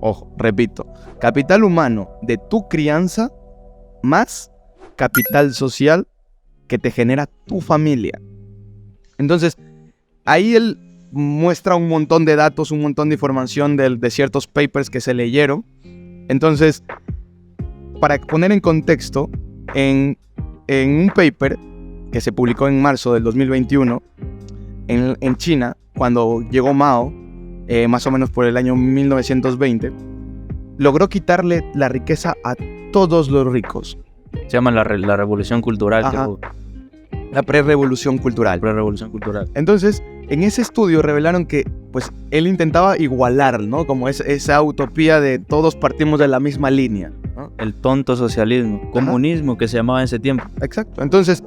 Ojo, repito, capital humano de tu crianza más capital social que te genera tu familia. Entonces, ahí él muestra un montón de datos, un montón de información de ciertos papers que se leyeron. Entonces, para poner en contexto, en un paper que se publicó en marzo del 2021 en China, cuando llegó Mao, más o menos por el año 1920, logró quitarle la riqueza a todos los ricos. Se llama la revolución cultural. La pre-revolución cultural. Entonces, en ese estudio revelaron que pues, él intentaba igualar, ¿no? Como esa utopía de todos partimos de la misma línea, ¿no? El tonto socialismo, comunismo que se llamaba en ese tiempo. Exacto. Entonces,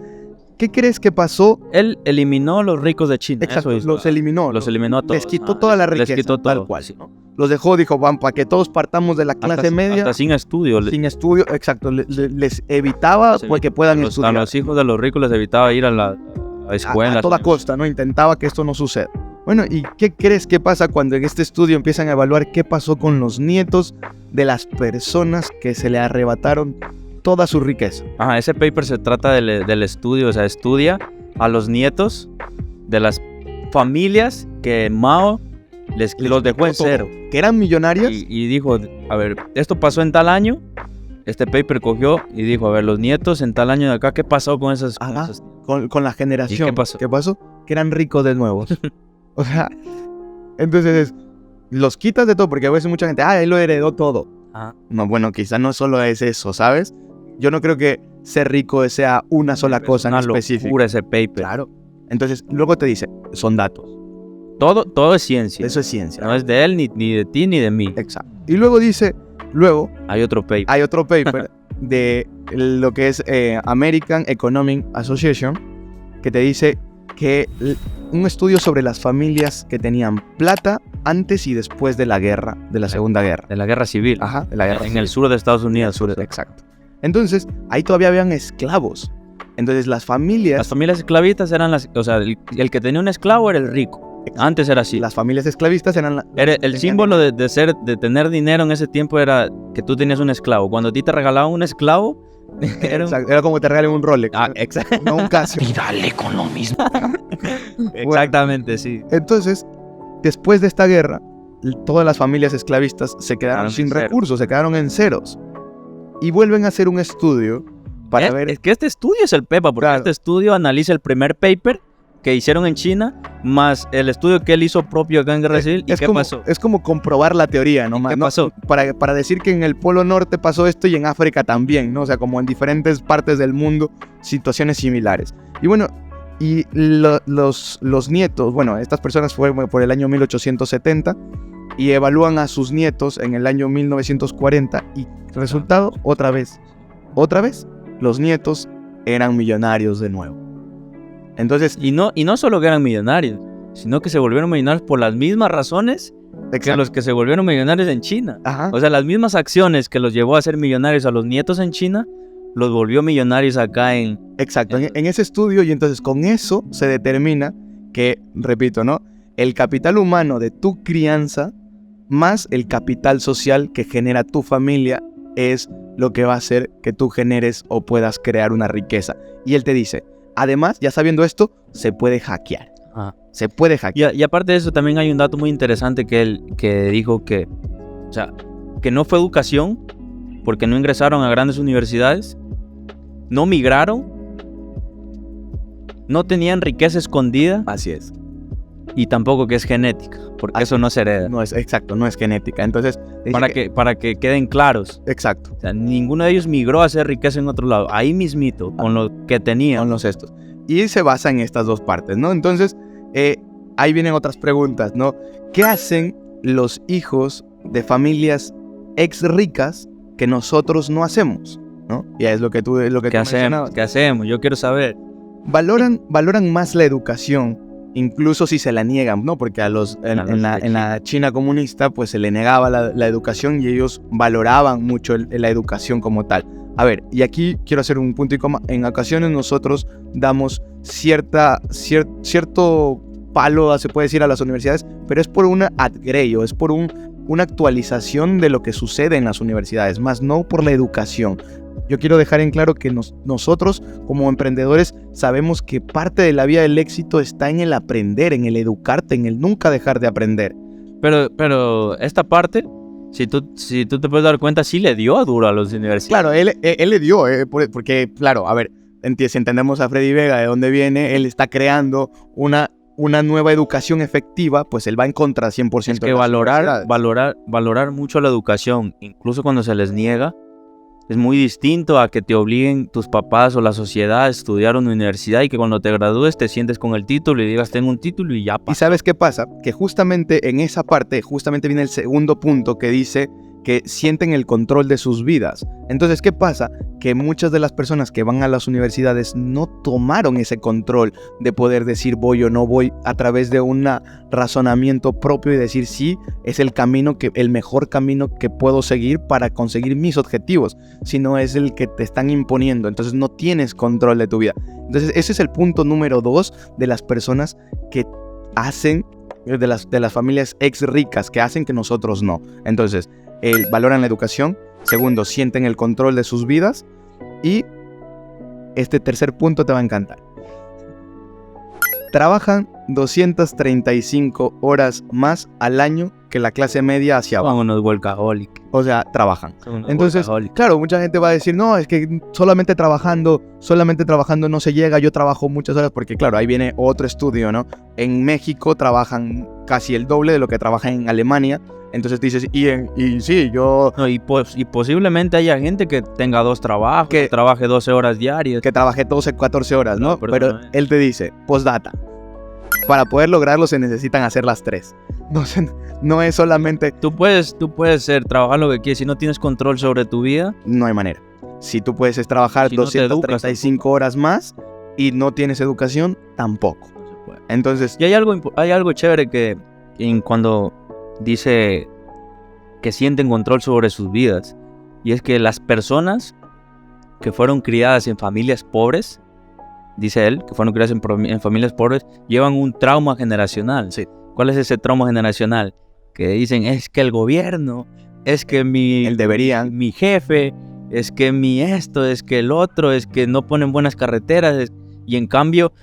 ¿qué crees que pasó? Él eliminó a los ricos de China. Exacto, los eliminó. Los eliminó a todos. Les quitó toda la riqueza, les quitó todo, tal cual. Sí. ¿No? Los dejó, dijo, van, para que todos partamos de la clase media. Hasta sin estudio. Sin estudio, exacto. Les evitaba que puedan estudiar. A los hijos de los ricos les evitaba ir a la escuela. A toda costa, ¿no? Intentaba que esto no suceda. Bueno, ¿y qué crees que pasa cuando en este estudio empiezan a evaluar qué pasó con los nietos de las personas que se le arrebataron toda su riqueza? Ese paper se trata del estudio, o sea, estudia a los nietos de las familias que Mao los dejó en cero. Que eran millonarias. Y dijo, a ver, esto pasó en tal año. Este paper cogió y dijo, a ver, los nietos en tal año de acá, ¿qué pasó con esas cosas? Con la generación. ¿Y qué pasó? Que eran ricos de nuevo. O sea, entonces los quitas de todo, porque a veces mucha gente, él lo heredó todo. No, bueno, quizás no solo es eso, ¿sabes? Yo no creo que ser rico sea una sola cosa en específico. Locura ese paper. Claro. Entonces, luego te dice, son datos. Todo es ciencia. Eso es ciencia. No es de él, ni de ti, ni de mí. Exacto. Y luego dice, hay otro paper de lo que es American Economic Association, que te dice que un estudio sobre las familias que tenían plata antes y después de la guerra, de la Segunda Guerra. De la guerra civil. De la guerra civil. El sur de Estados Unidos. Exacto. Entonces, ahí todavía habían esclavos. Entonces, las familias esclavistas eran o sea, el que tenía un esclavo era el rico. Antes era así. Las familias esclavistas eran el símbolo de tener dinero en ese tiempo era que tú tenías un esclavo. Cuando a ti te regalaban un esclavo, era como te regalen un Rolex. Exacto. No un Casio. Y dale con lo mismo. Exactamente, sí. Entonces, después de esta guerra, todas las familias esclavistas se quedaron sin recursos, se quedaron en ceros. Y vuelven a hacer un estudio para ver... Es que este estudio es el PEPA, porque este estudio analiza el primer paper que hicieron en China, más el estudio que él hizo propio acá en Guerra Civil. ¿Y qué pasó? Es como comprobar la teoría, ¿no? ¿Qué pasó? Para decir que en el Polo Norte pasó esto y en África también, ¿no? O sea, como en diferentes partes del mundo, situaciones similares. Y bueno, y los nietos, bueno, estas personas fueron por el año 1870 y evalúan a sus nietos en el año 1940 y resultado, otra vez, los nietos eran millonarios de nuevo. Entonces, y no solo que eran millonarios, sino que se volvieron millonarios por las mismas razones que los que se volvieron millonarios en China. O sea, las mismas acciones que los llevó a ser millonarios a los nietos en China, los volvió millonarios acá en... Exacto, en ese estudio, y entonces con eso se determina que, repito, ¿no? El capital humano de tu crianza más el capital social que genera tu familia es lo que va a hacer que tú generes o puedas crear una riqueza. Y él te dice, además, ya sabiendo esto, se puede hackear. Se puede hackear. Y aparte de eso, también hay un dato muy interesante que dijo que, o sea, que no fue educación, porque no ingresaron a grandes universidades, no migraron, no tenían riqueza escondida. Así es. Y tampoco que es genética, porque eso no se hereda. No es, exacto, no es genética. Entonces, Para que queden claros. exacto, O sea, ninguno de ellos migró a hacer riqueza en otro lado. Ahí mismito, con lo que tenían. son los estos. Y se basa en estas dos partes, ¿no? Entonces, ahí vienen otras preguntas, ¿no? ¿Qué hacen los hijos de familias ex ricas que nosotros no hacemos? ¿No? Y es lo que tú ¿Qué hacemos? mencionabas. ¿Qué hacemos? Yo quiero saber. Valoran más la educación, incluso si se la niegan, ¿no? Porque en la China comunista, pues se le negaba la educación y ellos valoraban mucho la educación como tal. A ver, y aquí quiero hacer un punto y coma. En ocasiones nosotros damos cierto palo, se puede decir, a las universidades, pero es por una upgrade, es por una actualización de lo que sucede en las universidades, más no por la educación. Yo quiero dejar en claro que nosotros como emprendedores sabemos que parte de la vía del éxito está en el aprender, en el educarte, en el nunca dejar de aprender. Pero esta parte, si tú te puedes dar cuenta, sí le dio duro a los universidades. Claro, él le dio, porque, claro, a ver, si entendemos a Freddy Vega de dónde viene, él está creando una nueva educación efectiva, pues él va en contra 100%. Es que valorar mucho la educación, incluso cuando se les niega, es muy distinto a que te obliguen tus papás o la sociedad a estudiar en una universidad y que cuando te gradúes te sientes con el título y digas tengo un título y ya pasa. ¿Y sabes qué pasa? Que justamente en esa parte, viene el segundo punto que dice que sienten el control de sus vidas. Entonces, ¿qué pasa? Que muchas de las personas que van a las universidades no tomaron ese control de poder decir voy o no voy a través de un razonamiento propio y decir sí, es el mejor camino que puedo seguir para conseguir mis objetivos, sino es el que te están imponiendo. Entonces no tienes control de tu vida. Entonces ese es el punto número 2 de las personas que hacen, de las familias ex ricas, que hacen que nosotros no. Entonces, valoran la educación. Segundo, sienten el control de sus vidas. Y este tercer punto te va a encantar. Trabajan 235 horas más al año que la clase media hacia abajo. Son unos workaholic. O sea, trabajan. Son unos Entonces, workaholic. claro, mucha gente va a decir, no, es que solamente trabajando no se llega, yo trabajo muchas horas, porque claro, ahí viene otro estudio, ¿no? En México trabajan casi el doble de lo que trabajan en Alemania. Entonces dices, y sí, yo... No, y posiblemente haya gente que tenga 2 trabajos, que trabaje 12 horas diarias. Que trabajé 12, 14 horas, ¿no? Pero no. él te dice, postdata, para poder lograrlo se necesitan hacer las 3. No es solamente... Tú puedes trabajar lo que quieres. Si no tienes control sobre tu vida, no hay manera. Si tú puedes trabajar si no te 235 horas más y no tienes educación, tampoco. no se puede. Entonces... Y hay algo chévere que cuando dice que sienten control sobre sus vidas, y es que las personas que fueron criadas en familias pobres, dice él, que fueron criadas en familias pobres, llevan un trauma generacional. Sí. ¿Cuál es ese trauma generacional? Que dicen, es que el gobierno, es que mi jefe, es que mi esto, es que el otro, es que no ponen buenas carreteras. Y en cambio,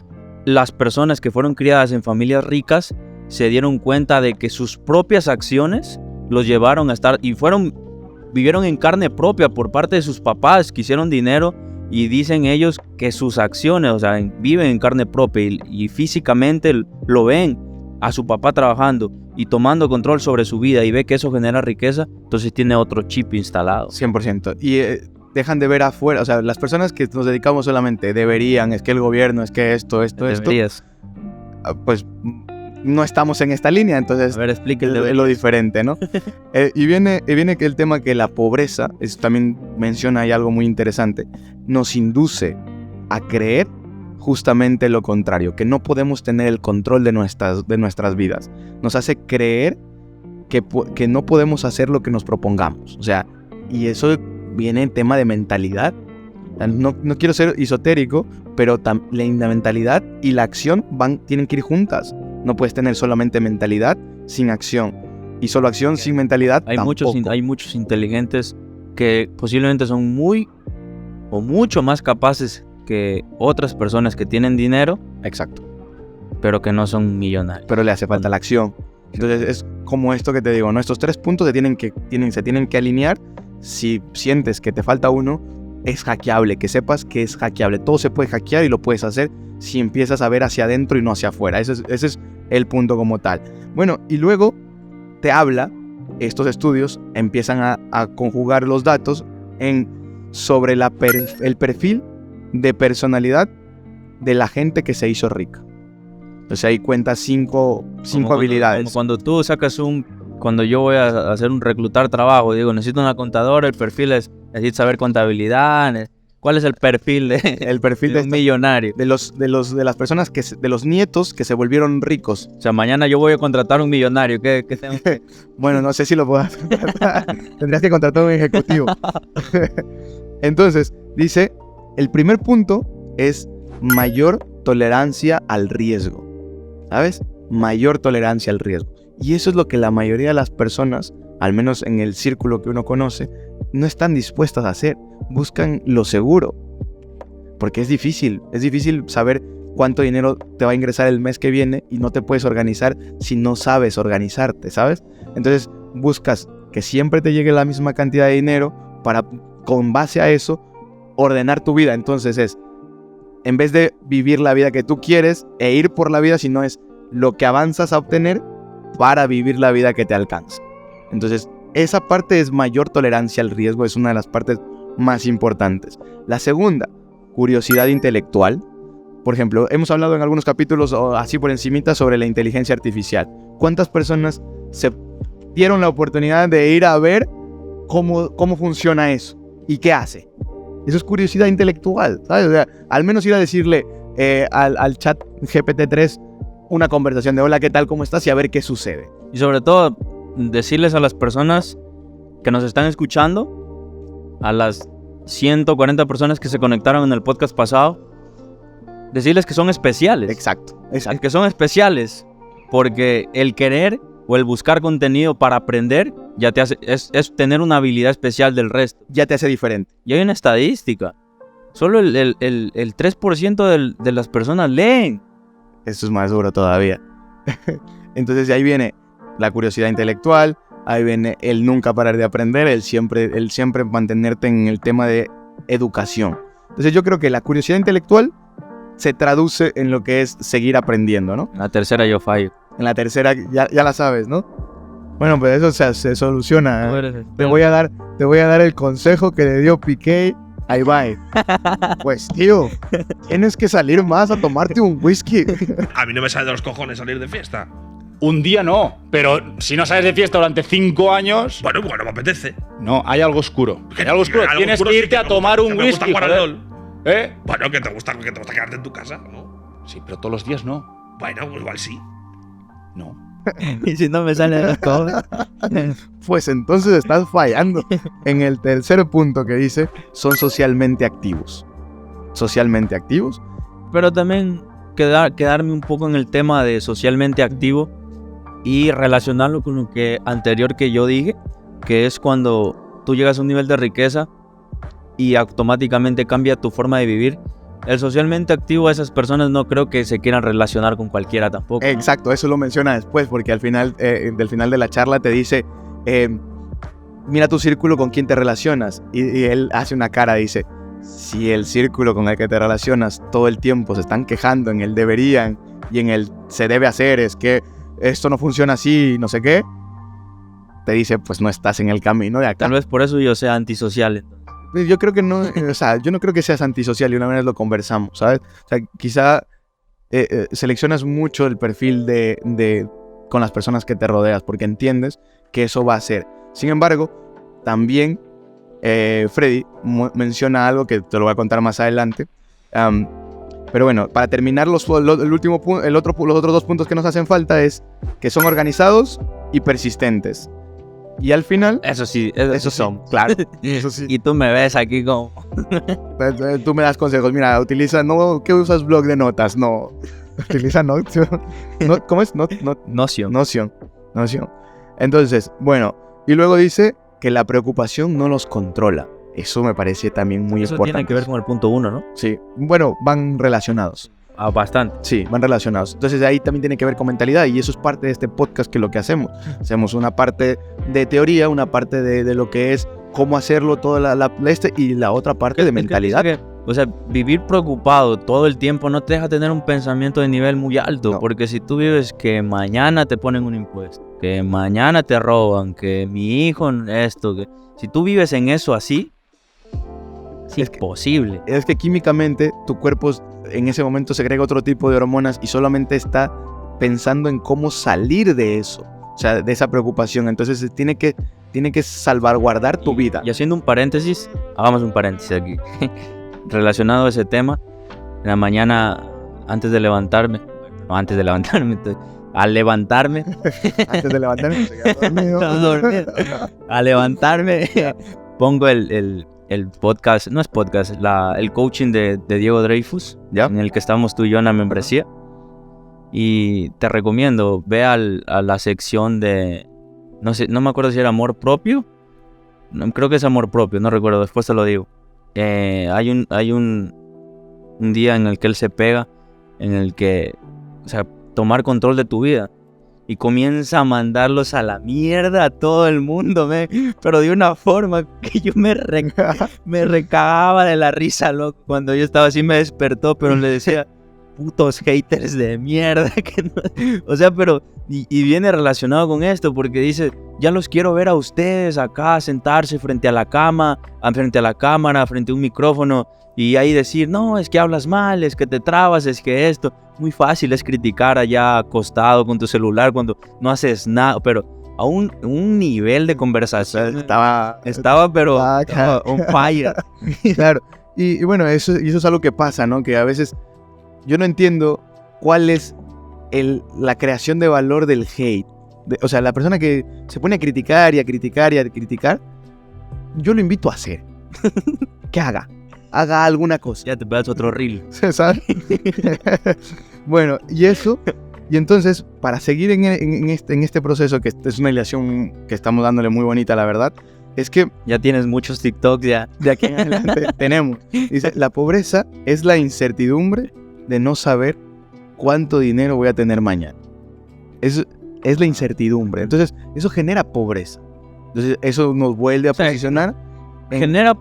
las personas que fueron criadas en familias ricas se dieron cuenta de que sus propias acciones los llevaron a estar y vivieron en carne propia por parte de sus papás que hicieron dinero, y dicen ellos que sus acciones, o sea, viven en carne propia y físicamente lo ven a su papá trabajando y tomando control sobre su vida y ve que eso genera riqueza, entonces tiene otro chip instalado. 100%. Y dejan de ver afuera, o sea, las personas que nos dedicamos solamente es que el gobierno, es que esto, pues no estamos en esta línea, entonces A ver, explíquenle. es lo diferente, ¿no? y viene que el tema que la pobreza, también menciona ahí algo muy interesante, nos induce a creer justamente lo contrario, que no podemos tener el control de nuestras vidas. Nos hace creer que no podemos hacer lo que nos propongamos. O sea, y eso viene en tema de mentalidad. No quiero ser esotérico, pero la mentalidad y la acción tienen que ir juntas. No puedes tener solamente mentalidad sin acción. Y solo acción sin mentalidad Hay muchos inteligentes que posiblemente son muy o mucho más capaces que otras personas que tienen dinero, Exacto. pero que no son millonarios. Pero le hace falta la acción. Entonces es como esto que te digo, ¿no? Estos 3 puntos se tienen que alinear. Si sientes que te falta uno, es hackeable, que sepas que es hackeable. Todo se puede hackear y lo puedes hacer si empiezas a ver hacia adentro y no hacia afuera. Ese es el punto como tal. Bueno, y luego te habla, estos estudios empiezan a conjugar los datos sobre el perfil de personalidad de la gente que se hizo rica. Entonces ahí cuenta cinco habilidades. Como cuando tú sacas cuando yo voy a hacer un reclutar trabajo, digo, necesito una contadora, el perfil es, necesito saber contabilidad, ¿cuál es el perfil de un millonario? De las personas de los nietos que se volvieron ricos. O sea, mañana yo voy a contratar un millonario, ¿qué tengo? Bueno, no sé si lo puedas contratar. Tendrías que contratar un ejecutivo. Entonces, dice, el primer punto es mayor tolerancia al riesgo. ¿Sabes? Mayor tolerancia al riesgo. Y eso es lo que la mayoría de las personas, al menos en el círculo que uno conoce, no están dispuestas a hacer. Buscan lo seguro. Porque es difícil saber cuánto dinero te va a ingresar el mes que viene y no te puedes organizar si no sabes organizarte, ¿sabes? Entonces buscas que siempre te llegue la misma cantidad de dinero para, con base a eso, ordenar tu vida. Entonces en vez de vivir la vida que tú quieres e ir por la vida, sino es lo que avanzas a obtener para vivir la vida que te alcanza. Entonces, esa parte es mayor tolerancia al riesgo, es una de las partes más importantes. La segunda, curiosidad intelectual. Por ejemplo, hemos hablado en algunos capítulos, así por encimita, sobre la inteligencia artificial. ¿Cuántas personas se dieron la oportunidad de ir a ver cómo funciona eso? ¿Y qué hace? Eso es curiosidad intelectual, ¿sabes? O sea, al menos ir a decirle al chat GPT-3 una conversación de hola, ¿qué tal? ¿Cómo estás? Y a ver qué sucede. Y sobre todo, decirles a las personas que nos están escuchando, a las 140 personas que se conectaron en el podcast pasado, decirles que son especiales. Exacto. Que son especiales, porque el querer o el buscar contenido para aprender ya te hace, es tener una habilidad especial del resto. Ya te hace diferente. Y hay una estadística. Solo el 3% de las personas leen. Eso es más duro todavía. Entonces ahí viene la curiosidad intelectual, ahí viene el nunca parar de aprender, el siempre mantenerte en el tema de educación. Entonces yo creo que la curiosidad intelectual se traduce en lo que es seguir aprendiendo, ¿no? En la tercera yo fallo. En la tercera ya la sabes, ¿no? Bueno, pues eso se soluciona. Te voy a dar el consejo que le dio Piqué a Ibai. Pues tío, tienes que salir más a tomarte un whisky. A mí no me sale de los cojones salir de fiesta. Un día no, pero si no sales de fiesta durante 5 años... Bueno, me apetece. No, hay algo oscuro. Hay algo oscuro. Algo Tienes oscuro que sí irte a tomar un me gusta whisky, jugar al joder. LOL. ¿Eh? Bueno, que te gusta quedarte en tu casa, ¿no? Sí, pero todos los días no. Bueno, pues igual sí. No. Y si no me sale de todo. Pues entonces estás fallando. En el tercer punto que dice, son socialmente activos. Socialmente activos. Pero también quedarme un poco en el tema de socialmente activo y relacionarlo con lo anterior que yo dije, que es cuando tú llegas a un nivel de riqueza y automáticamente cambia tu forma de vivir. El socialmente activo, esas personas no creo que se quieran relacionar con cualquiera tampoco, ¿no? Exacto, eso lo menciona después, porque al final, del final de la charla te dice, mira tu círculo con quién te relacionas. Y él hace una cara, dice, si el círculo con el que te relacionas todo el tiempo se están quejando en el deberían y en el se debe hacer, es que esto no funciona así, no sé qué, te dice, pues no estás en el camino de acá. Tal vez por eso yo sea antisocial, entonces. Yo creo que no, o sea, yo no creo que seas antisocial y una vez lo conversamos, ¿sabes? O sea, quizá seleccionas mucho el perfil con las personas que te rodeas porque entiendes que eso va a ser. Sin embargo, también Freddy menciona algo que te lo voy a contar más adelante. Pero bueno, para terminar, los otros 2 puntos que nos hacen falta es que son organizados y persistentes. Y al final, Eso sí. son, claro. Eso sí. Y tú me ves aquí como... Tú me das consejos. Mira, utiliza, no, ¿qué usas? Blog de notas. No, utiliza Notion. ¿Cómo es? Noción. Notion. Entonces, bueno, y luego dice que la preocupación no los controla. Eso me parece también muy Eso importante. tiene que ver con el punto 1, ¿no? Sí, bueno, van relacionados. Bastante. Sí, van relacionados. Entonces ahí también tiene que ver con mentalidad y eso es parte de este podcast que lo que hacemos. Hacemos una parte de teoría, una parte de lo que es cómo hacerlo, toda y la otra parte de mentalidad. O sea, vivir preocupado todo el tiempo no te deja tener un pensamiento de nivel muy alto. No. Porque si tú vives que mañana te ponen un impuesto, que mañana te roban, que mi hijo esto, que si tú vives en eso así, es imposible. Es que químicamente tu cuerpo en ese momento segrega otro tipo de hormonas y solamente está pensando en cómo salir de eso, o sea, de esa preocupación. Entonces tiene que salvaguardar tu vida. Y haciendo un paréntesis, hagamos un paréntesis aquí. Relacionado a ese tema, en la mañana, antes de levantarme, al levantarme, Antes de levantarme, se queda dormido. estaba dormido. Al levantarme, pongo el podcast, no es podcast, el coaching de Diego Dreyfus, ¿Ya? en el que estamos tú y yo en la membresía. Y te recomiendo, ve a la sección de, no sé, no me acuerdo si era amor propio, no, creo que es amor propio, no recuerdo, después te lo digo. Hay un día en el que él se pega, en el que, o sea, tomar control de tu vida. Y comienza a mandarlos a la mierda a todo el mundo, pero de una forma que yo me recagaba de la risa, loco. Cuando yo estaba así me despertó, pero le decía, putos haters de mierda. Que no... O sea, pero... Y viene relacionado con esto, porque dice, ya los quiero ver a ustedes acá, sentarse frente a la cama, frente a la cámara, frente a un micrófono, y ahí decir, no, es que hablas mal, es que te trabas, es que esto... Muy fácil es criticar allá acostado con tu celular cuando no haces nada, pero a un nivel de conversación estaba pero estaba on fire. Claro, y bueno, eso es algo que pasa, ¿no? Que a veces yo no entiendo cuál es la creación de valor del hate. O sea, la persona que se pone a criticar y a criticar y a criticar, yo lo invito a hacer. Que haga alguna cosa. Ya te pegas otro reel. ¿Sabes? Bueno, y entonces, para seguir en este proceso, que es una ilustración que estamos dándole muy bonita, la verdad, es que ya tienes muchos TikToks ya. De aquí en adelante tenemos. Dice, la pobreza es la incertidumbre de no saber cuánto dinero voy a tener mañana. Es la incertidumbre. Entonces, eso genera pobreza. Entonces, eso nos vuelve a posicionar. Genera...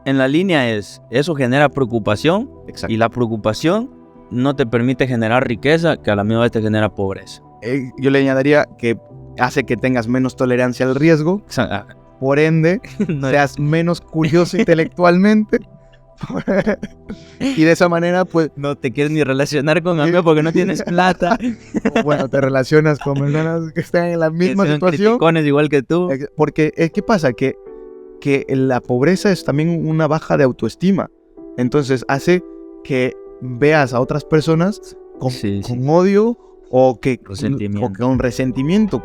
En la línea eso genera preocupación. Exacto. Y la preocupación no te permite generar riqueza, que a la misma vez te genera pobreza. Yo le añadiría que hace que tengas menos tolerancia al riesgo, por ende, seas menos curioso intelectualmente, y de esa manera, pues... No te quieres ni relacionar con amigos porque no tienes plata. Bueno, te relacionas con personas que están en la misma situación. Criticones igual que tú. Porque, ¿qué pasa? Que la pobreza es también una baja de autoestima. Entonces hace que veas a otras personas con odio o con resentimiento.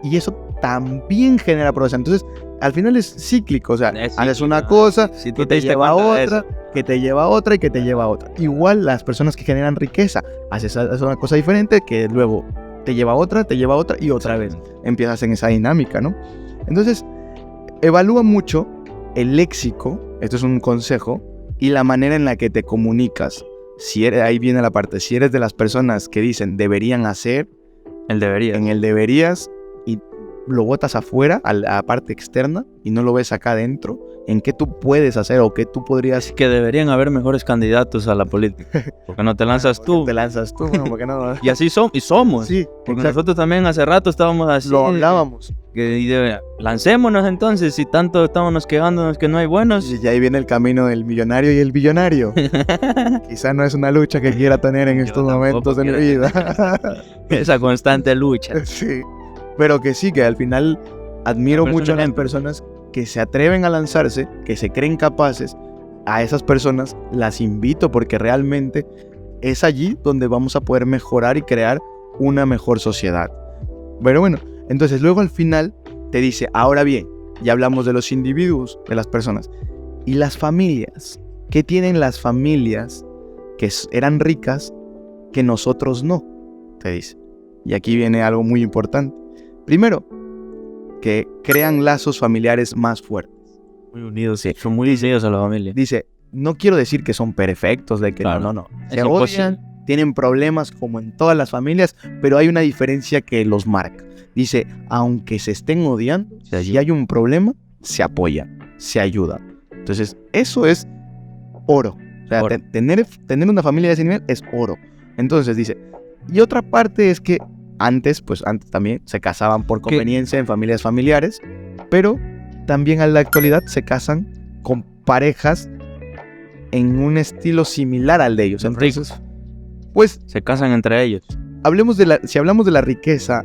Y eso también genera pobreza. Entonces, al final es cíclico. O sea, haces una cosa que te lleva a otra, que te lleva a otra y que te lleva a otra. Igual las personas que generan riqueza, haces una cosa diferente que luego te lleva a otra y otra vez empiezas en esa dinámica, ¿no? Entonces, evalúa mucho el léxico, esto es un consejo, y la manera en la que te comunicas. Ahí viene la parte, si eres de las personas que dicen deberían hacer, en el deberías, y lo botas afuera, a la parte externa, y no lo ves acá adentro, en qué tú puedes hacer o qué tú podrías... Que deberían haber mejores candidatos a la política. Porque no te lanzas tú. Te lanzas tú, bueno, porque no... Y así somos. Sí, porque nosotros también hace rato estábamos así. Lo hablábamos. Lancémonos entonces, si tanto estábamos quejándonos que no hay buenos. Y ahí viene el camino del millonario y el billonario. Quizá no es una lucha que quiera tener en estos momentos de mi vida. Esa constante lucha. Sí, pero que sí, que al final admiro mucho a las personas que se atreven a lanzarse, que se creen capaces. A esas personas las invito porque realmente es allí donde vamos a poder mejorar y crear una mejor sociedad. Pero bueno, entonces luego al final te dice, ahora bien, ya hablamos de los individuos, de las personas. ¿Y las familias? ¿Qué tienen las familias que eran ricas que nosotros no? Te dice. Y aquí viene algo muy importante. Primero, que crean lazos familiares más fuertes. Muy unidos, sí. Son muy unidos a la familia. Dice, no quiero decir que son perfectos, de que claro. No. Se odian, tienen problemas como en todas las familias, pero hay una diferencia que los marca. Dice, aunque se estén odiando, si hay un problema, se apoyan, se ayudan. Entonces, eso es oro. O sea, Oro. tener una familia de ese nivel es oro. Entonces dice, y otra parte es que antes también se casaban por conveniencia en familias familiares, pero también en la actualidad se casan con parejas en un estilo similar al de ellos. Los Entonces, ricos pues se casan entre ellos. si hablamos de la riqueza,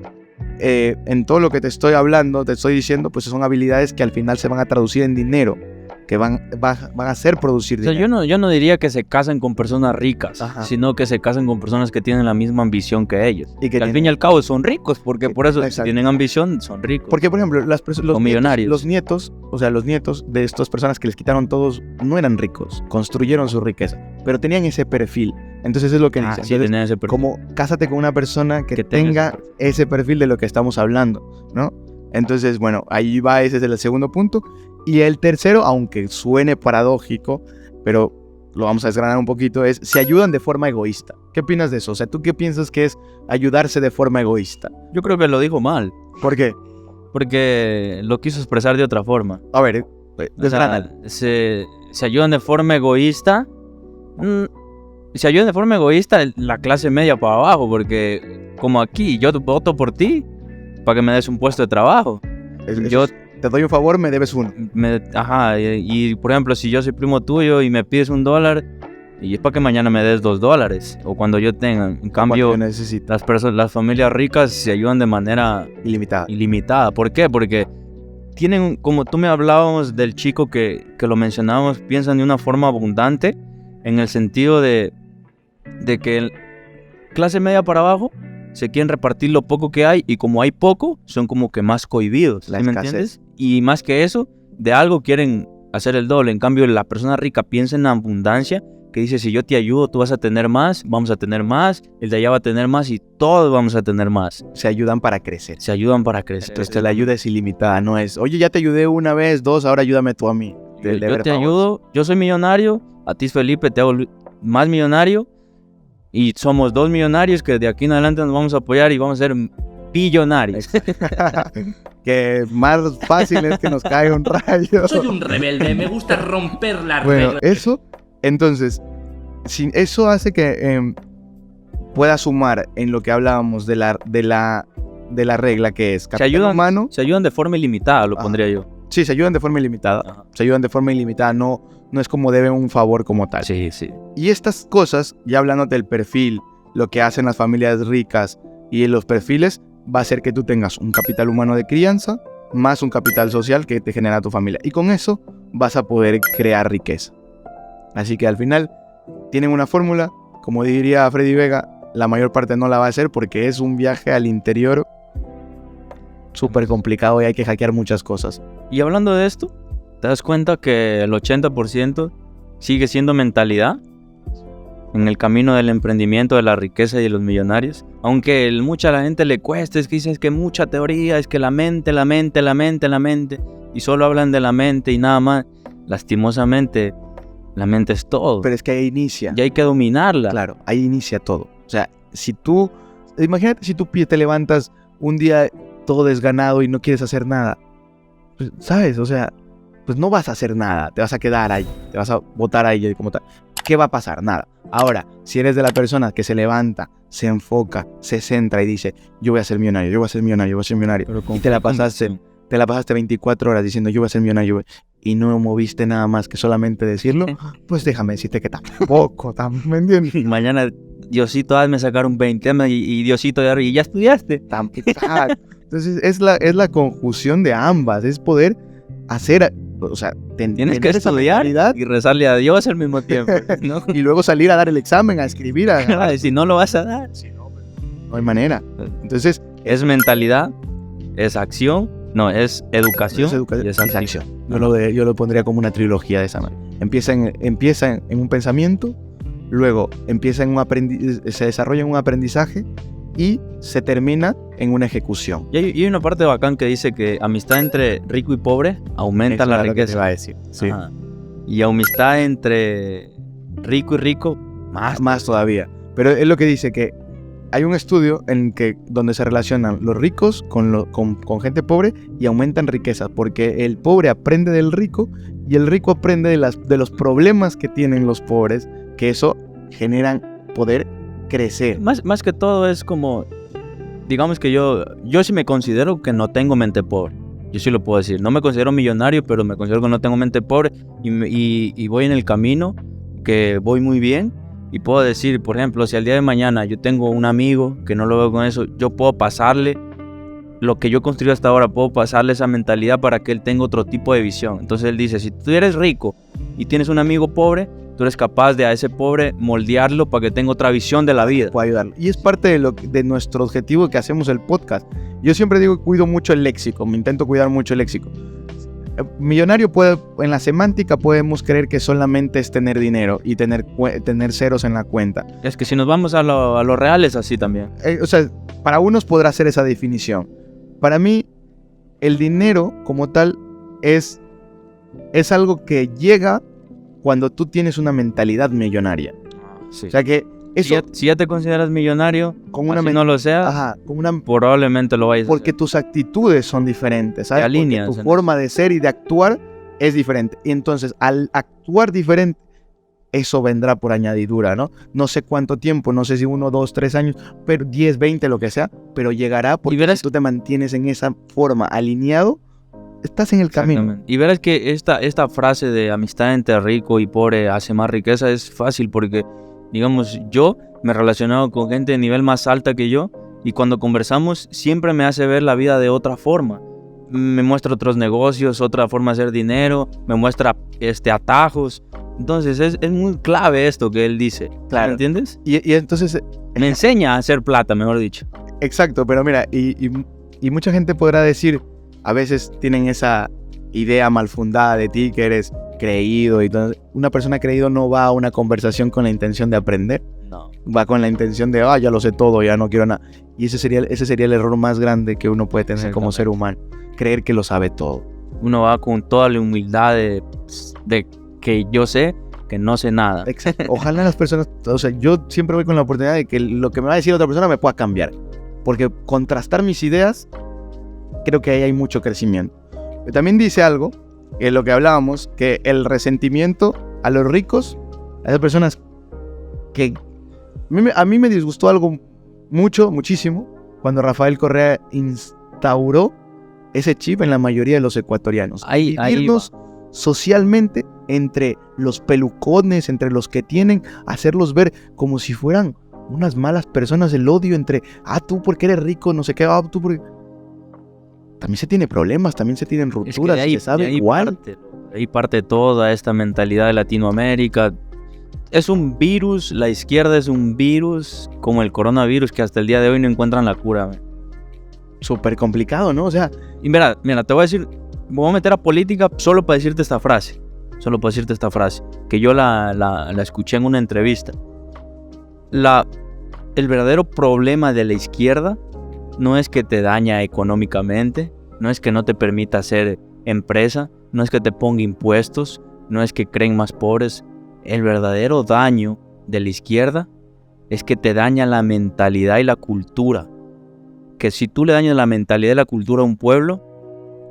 en todo lo que te estoy hablando, te estoy diciendo, pues son habilidades que al final se van a traducir en dinero, que van a hacer producir O sea, dinero. yo no diría que se casen con personas ricas, Ajá. sino que se casen con personas que tienen la misma ambición que ellos. Y que Que al tienen- fin y al cabo son ricos, porque por eso si Exacto. tienen ambición, son ricos. Porque, por ejemplo, O millonarios. los nietos de estas personas que les quitaron todos, no eran ricos, construyeron su riqueza, pero tenían ese perfil. Entonces es lo que Ah, dicen. sí, Entonces, tienen ese perfil. como cásate con una persona que Que tenga tenga ese perfil de lo que estamos hablando, ¿no? Entonces, bueno, ahí va, ese es el segundo punto. Y el tercero, aunque suene paradójico, pero lo vamos a desgranar un poquito, es se ayudan de forma egoísta. ¿Qué opinas de eso? O sea, ¿tú qué piensas que es ayudarse de forma egoísta? Yo creo que lo dijo mal, ¿Por qué? porque lo quiso expresar de otra forma. A ver, O sea, desgránalo. se ayudan de forma egoísta. Se ayudan de forma egoísta la clase media para abajo, porque como aquí, yo voto por ti para que me des un puesto de trabajo. Yo Te doy un favor, me debes uno. y, por ejemplo, si yo soy primo tuyo y me pides $1, y es para que mañana me des $2, o cuando yo tenga. En cambio, Cuando necesitas. las familias ricas se ayudan de manera Ilimitada. ilimitada. ¿Por qué? Porque tienen, como tú me hablábamos del chico que lo mencionábamos, piensan de una forma abundante, en el sentido de que clase media para abajo se quieren repartir lo poco que hay, y como hay poco, son como que más cohibidos, La ¿sí me escasez. entiendes? Y más que eso, de algo quieren hacer el doble. En cambio, la persona rica piensa en abundancia, que dice, si yo te ayudo, tú vas a tener más, vamos a tener más, el de allá va a tener más y todos vamos a tener más. Se ayudan para crecer. Se ayudan para crecer. Entonces la ayuda es ilimitada, no es, oye, ya te ayudé una vez, dos, ahora ayúdame tú a mí. Yo te ayudo, yo soy millonario, a ti Felipe te hago más millonario, y somos 2 millonarios que de aquí en adelante nos vamos a apoyar y vamos a ser billonarios. Que más fácil es que nos caiga un rayo. Soy un rebelde, me gusta romper las Bueno, reglas. eso, entonces, eso hace que pueda sumar en lo que hablábamos de la regla que es capital ayudan. humano. Se ayudan de forma ilimitada, lo Ajá. pondría yo. Sí, se ayudan de forma ilimitada. Ajá. Se ayudan de forma ilimitada, no es como deben un favor como tal. Sí, sí. Y estas cosas, ya hablando del perfil, lo que hacen las familias ricas y los perfiles, va a hacer que tú tengas un capital humano de crianza, más un capital social que te genera tu familia. Y con eso vas a poder crear riqueza. Así que al final tienen una fórmula, como diría Freddy Vega, la mayor parte no la va a hacer porque es un viaje al interior súper complicado y hay que hackear muchas cosas. Y hablando de esto, ¿te das cuenta que el 80% sigue siendo mentalidad en el camino del emprendimiento, de la riqueza y de los millonarios? Aunque mucha la gente le cuesta, es que dicen que mucha teoría, es que la mente, y solo hablan de la mente y nada más. Lastimosamente, la mente es todo. Pero es que ahí inicia. Y hay que dominarla. Claro, ahí inicia todo. O sea, imagínate si tú te levantas un día todo desganado y no quieres hacer nada. Pues, ¿sabes? O sea, pues no vas a hacer nada. Te vas a quedar ahí. Te vas a botar ahí como tal. ¿Qué va a pasar? Nada. Ahora, si eres de la persona que se levanta, se enfoca, se centra y dice, yo voy a ser millonario, yo voy a ser millonario, yo voy a ser millonario. Pero con Y te la pasaste 24 horas diciendo, yo voy a ser millonario, y no moviste nada más que solamente decirlo, pues déjame decirte que tampoco, ¿me entiendes? Mañana, Diosito, hazme sacar un 20 y Diosito, ¿y ya estudiaste? Exacto. Entonces es la conjunción de ambas, es poder hacer, o sea, Tienes tener que esa estudiar mentalidad y rezarle a Dios al mismo tiempo, ¿no? y luego salir a dar el examen, a escribir, Si no lo vas a dar. no hay manera. Entonces, Es mentalidad, es acción, no, es educación, es educación y es y acción. acción. Yo lo pondría como una trilogía de esa manera. Empieza en un pensamiento, luego se desarrolla en un aprendizaje y se termina en una ejecución. Y hay una parte bacán que dice que amistad entre rico y pobre aumenta Eso la era lo que te riqueza. iba a decir. Sí. Ajá. Y amistad entre rico y rico, más. Más todavía. Pero es lo que dice que hay un estudio donde se relacionan los ricos con gente pobre y aumentan riqueza, porque el pobre aprende del rico y el rico aprende de los problemas que tienen los pobres, que eso generan poder crecer. Más que todo es como, digamos que yo sí me considero que no tengo mente pobre. Yo sí lo puedo decir. No me considero millonario, pero me considero que no tengo mente pobre y voy en el camino, que voy muy bien. Y puedo decir, por ejemplo, si al día de mañana yo tengo un amigo que no lo veo con eso, yo puedo pasarle lo que yo construí hasta ahora, puedo pasarle esa mentalidad para que él tenga otro tipo de visión. Entonces él dice, si tú eres rico y tienes un amigo pobre, tú eres capaz de a ese pobre moldearlo para que tenga otra visión de la vida. Puedo ayudarlo. Y es parte de nuestro objetivo que hacemos el podcast. Yo siempre digo que cuido mucho el léxico, me intento cuidar mucho el léxico. Millonario en la semántica podemos creer que solamente es tener dinero y tener ceros en la cuenta. Es que si nos vamos a lo real es así también. O sea, para unos podrá ser esa definición. Para mí, el dinero como tal es algo que llega cuando tú tienes una mentalidad millonaria. Sí. O sea que eso, si ya te consideras millonario, con una no lo seas, probablemente lo vayas a porque hacer. tus actitudes son diferentes, ¿sabes? Te alineas, porque tu forma de ser y de actuar es diferente. Y entonces, al actuar diferente, eso vendrá por añadidura, ¿no? No sé cuánto tiempo, no sé si 1, 2, 3 años, pero 10, 20, lo que sea, pero llegará porque si tú te mantienes en esa forma alineado, estás en el camino. Y verás que esta frase de amistad entre rico y pobre hace más riqueza es fácil porque, digamos, yo me he relacionado con gente de nivel más alta que yo y cuando conversamos siempre me hace ver la vida de otra forma. Me muestra otros negocios, otra forma de hacer dinero, me muestra atajos. Entonces es muy clave esto que él dice. Claro. ¿Me entiendes? Y entonces... Me enseña a hacer plata, mejor dicho. Exacto, pero mira, y mucha gente podrá decir, a veces tienen esa idea mal fundada de ti que eres creído y todo. Una persona creído no va a una conversación con la intención de aprender. No. Va con la intención de, ya lo sé todo, ya no quiero nada. Y ese sería el error más grande que uno puede tener como ser humano. Creer que lo sabe todo. Uno va con toda la humildad de que yo sé que no sé nada. Exacto. Ojalá las personas, o sea, yo siempre voy con la oportunidad de que lo que me va a decir otra persona me pueda cambiar. Porque contrastar mis ideas, creo que ahí hay mucho crecimiento. Pero también dice algo, que es lo que hablábamos, que el resentimiento a los ricos, a esas personas que... A mí me disgustó algo muchísimo, cuando Rafael Correa instauró ese chip en la mayoría de los ecuatorianos. Dividirnos socialmente entre los pelucones, entre los que tienen, hacerlos ver como si fueran unas malas personas, el odio entre, tú porque eres rico, no sé qué, tú porque... También se tiene problemas, también se tienen rupturas, es que se sabe igual. Ahí parte toda esta mentalidad de Latinoamérica. Es un virus, la izquierda es un virus, como el coronavirus, que hasta el día de hoy no encuentran la cura. Súper complicado, ¿no? O sea... Y mira, te voy a decir, me voy a meter a política solo para decirte esta frase. Que yo la escuché en una entrevista. El verdadero problema de la izquierda no es que te daña económicamente, no es que no te permita hacer empresa, no es que te ponga impuestos, no es que creen más pobres. El verdadero daño de la izquierda es que te daña la mentalidad y la cultura. Que si tú le dañas la mentalidad y la cultura a un pueblo,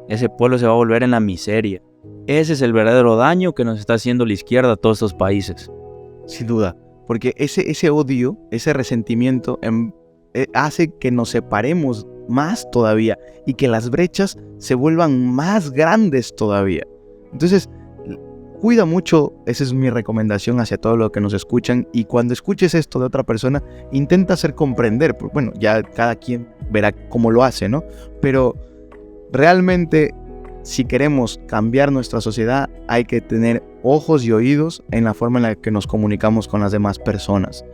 ese pueblo se va a volver en la miseria. Ese es el verdadero daño que nos está haciendo la izquierda a todos estos países. Sin duda, porque ese odio, ese resentimiento hace que nos separemos más todavía y que las brechas se vuelvan más grandes todavía. Entonces, cuida mucho, esa es mi recomendación hacia todos los que nos escuchan, y cuando escuches esto de otra persona, intenta hacer comprender, bueno, ya cada quien verá cómo lo hace, ¿no? Pero realmente, si queremos cambiar nuestra sociedad, hay que tener ojos y oídos en la forma en la que nos comunicamos con las demás personas.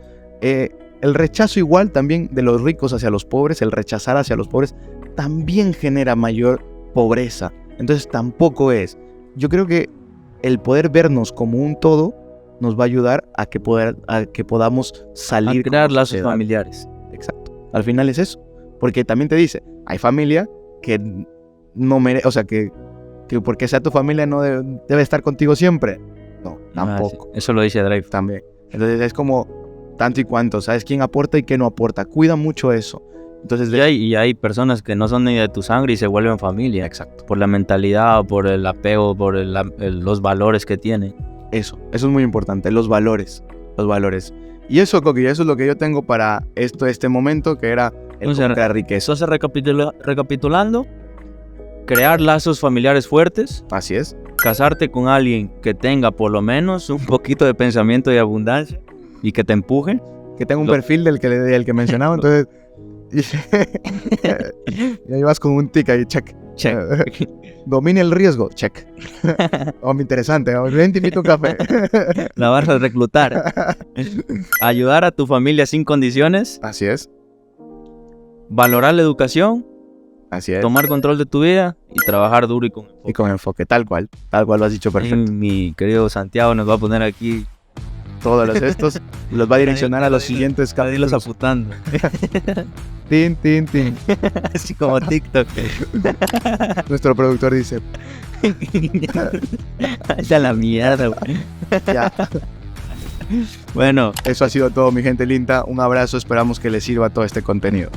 El rechazo igual también de los ricos hacia los pobres, el rechazar hacia los pobres, también genera mayor pobreza. Entonces tampoco es. Yo creo que el poder vernos como un todo nos va a ayudar a que podamos salir. A crear lazos familiares. Exacto. Al final es eso. Porque también te dice, hay familia que no merece, o sea, que porque sea tu familia no debe estar contigo siempre. No, tampoco. Sí. Eso lo dice Drive. También. Entonces es como, tanto y cuánto, sabes quién aporta y quién no aporta, cuida mucho eso. Entonces, Y hay personas que no son ni de tu sangre y se vuelven familia. Exacto. Por la mentalidad, por el apego, por los valores que tienen. Eso es muy importante, los valores. Y eso, Coqui, eso es lo que yo tengo para este momento, que era el crear riqueza. Entonces, recapitulando, crear lazos familiares fuertes, Así es. casarte con alguien que tenga por lo menos un poquito de pensamiento de abundancia y que te empuje. Que tenga un perfil del que mencionaba, entonces... y ahí vas con un tic ahí, check. Domine el riesgo, check. Me interesante, ven, te invito a un café. La vas a reclutar. Ayudar a tu familia sin condiciones. Así es. Valorar la educación. Así es. Tomar control de tu vida y trabajar duro y con enfoque. Y con enfoque, tal cual lo has dicho perfecto. Mi querido Santiago nos va a poner aquí Todos estos los va a direccionar a los siguientes capítulos capítulos. aputando. Tin, tin, tin. Así como TikTok. Nuestro productor dice, Esa es la mierda, güey. ya. Bueno, Eso ha sido todo, mi gente linda. Un abrazo, esperamos que les sirva todo este contenido.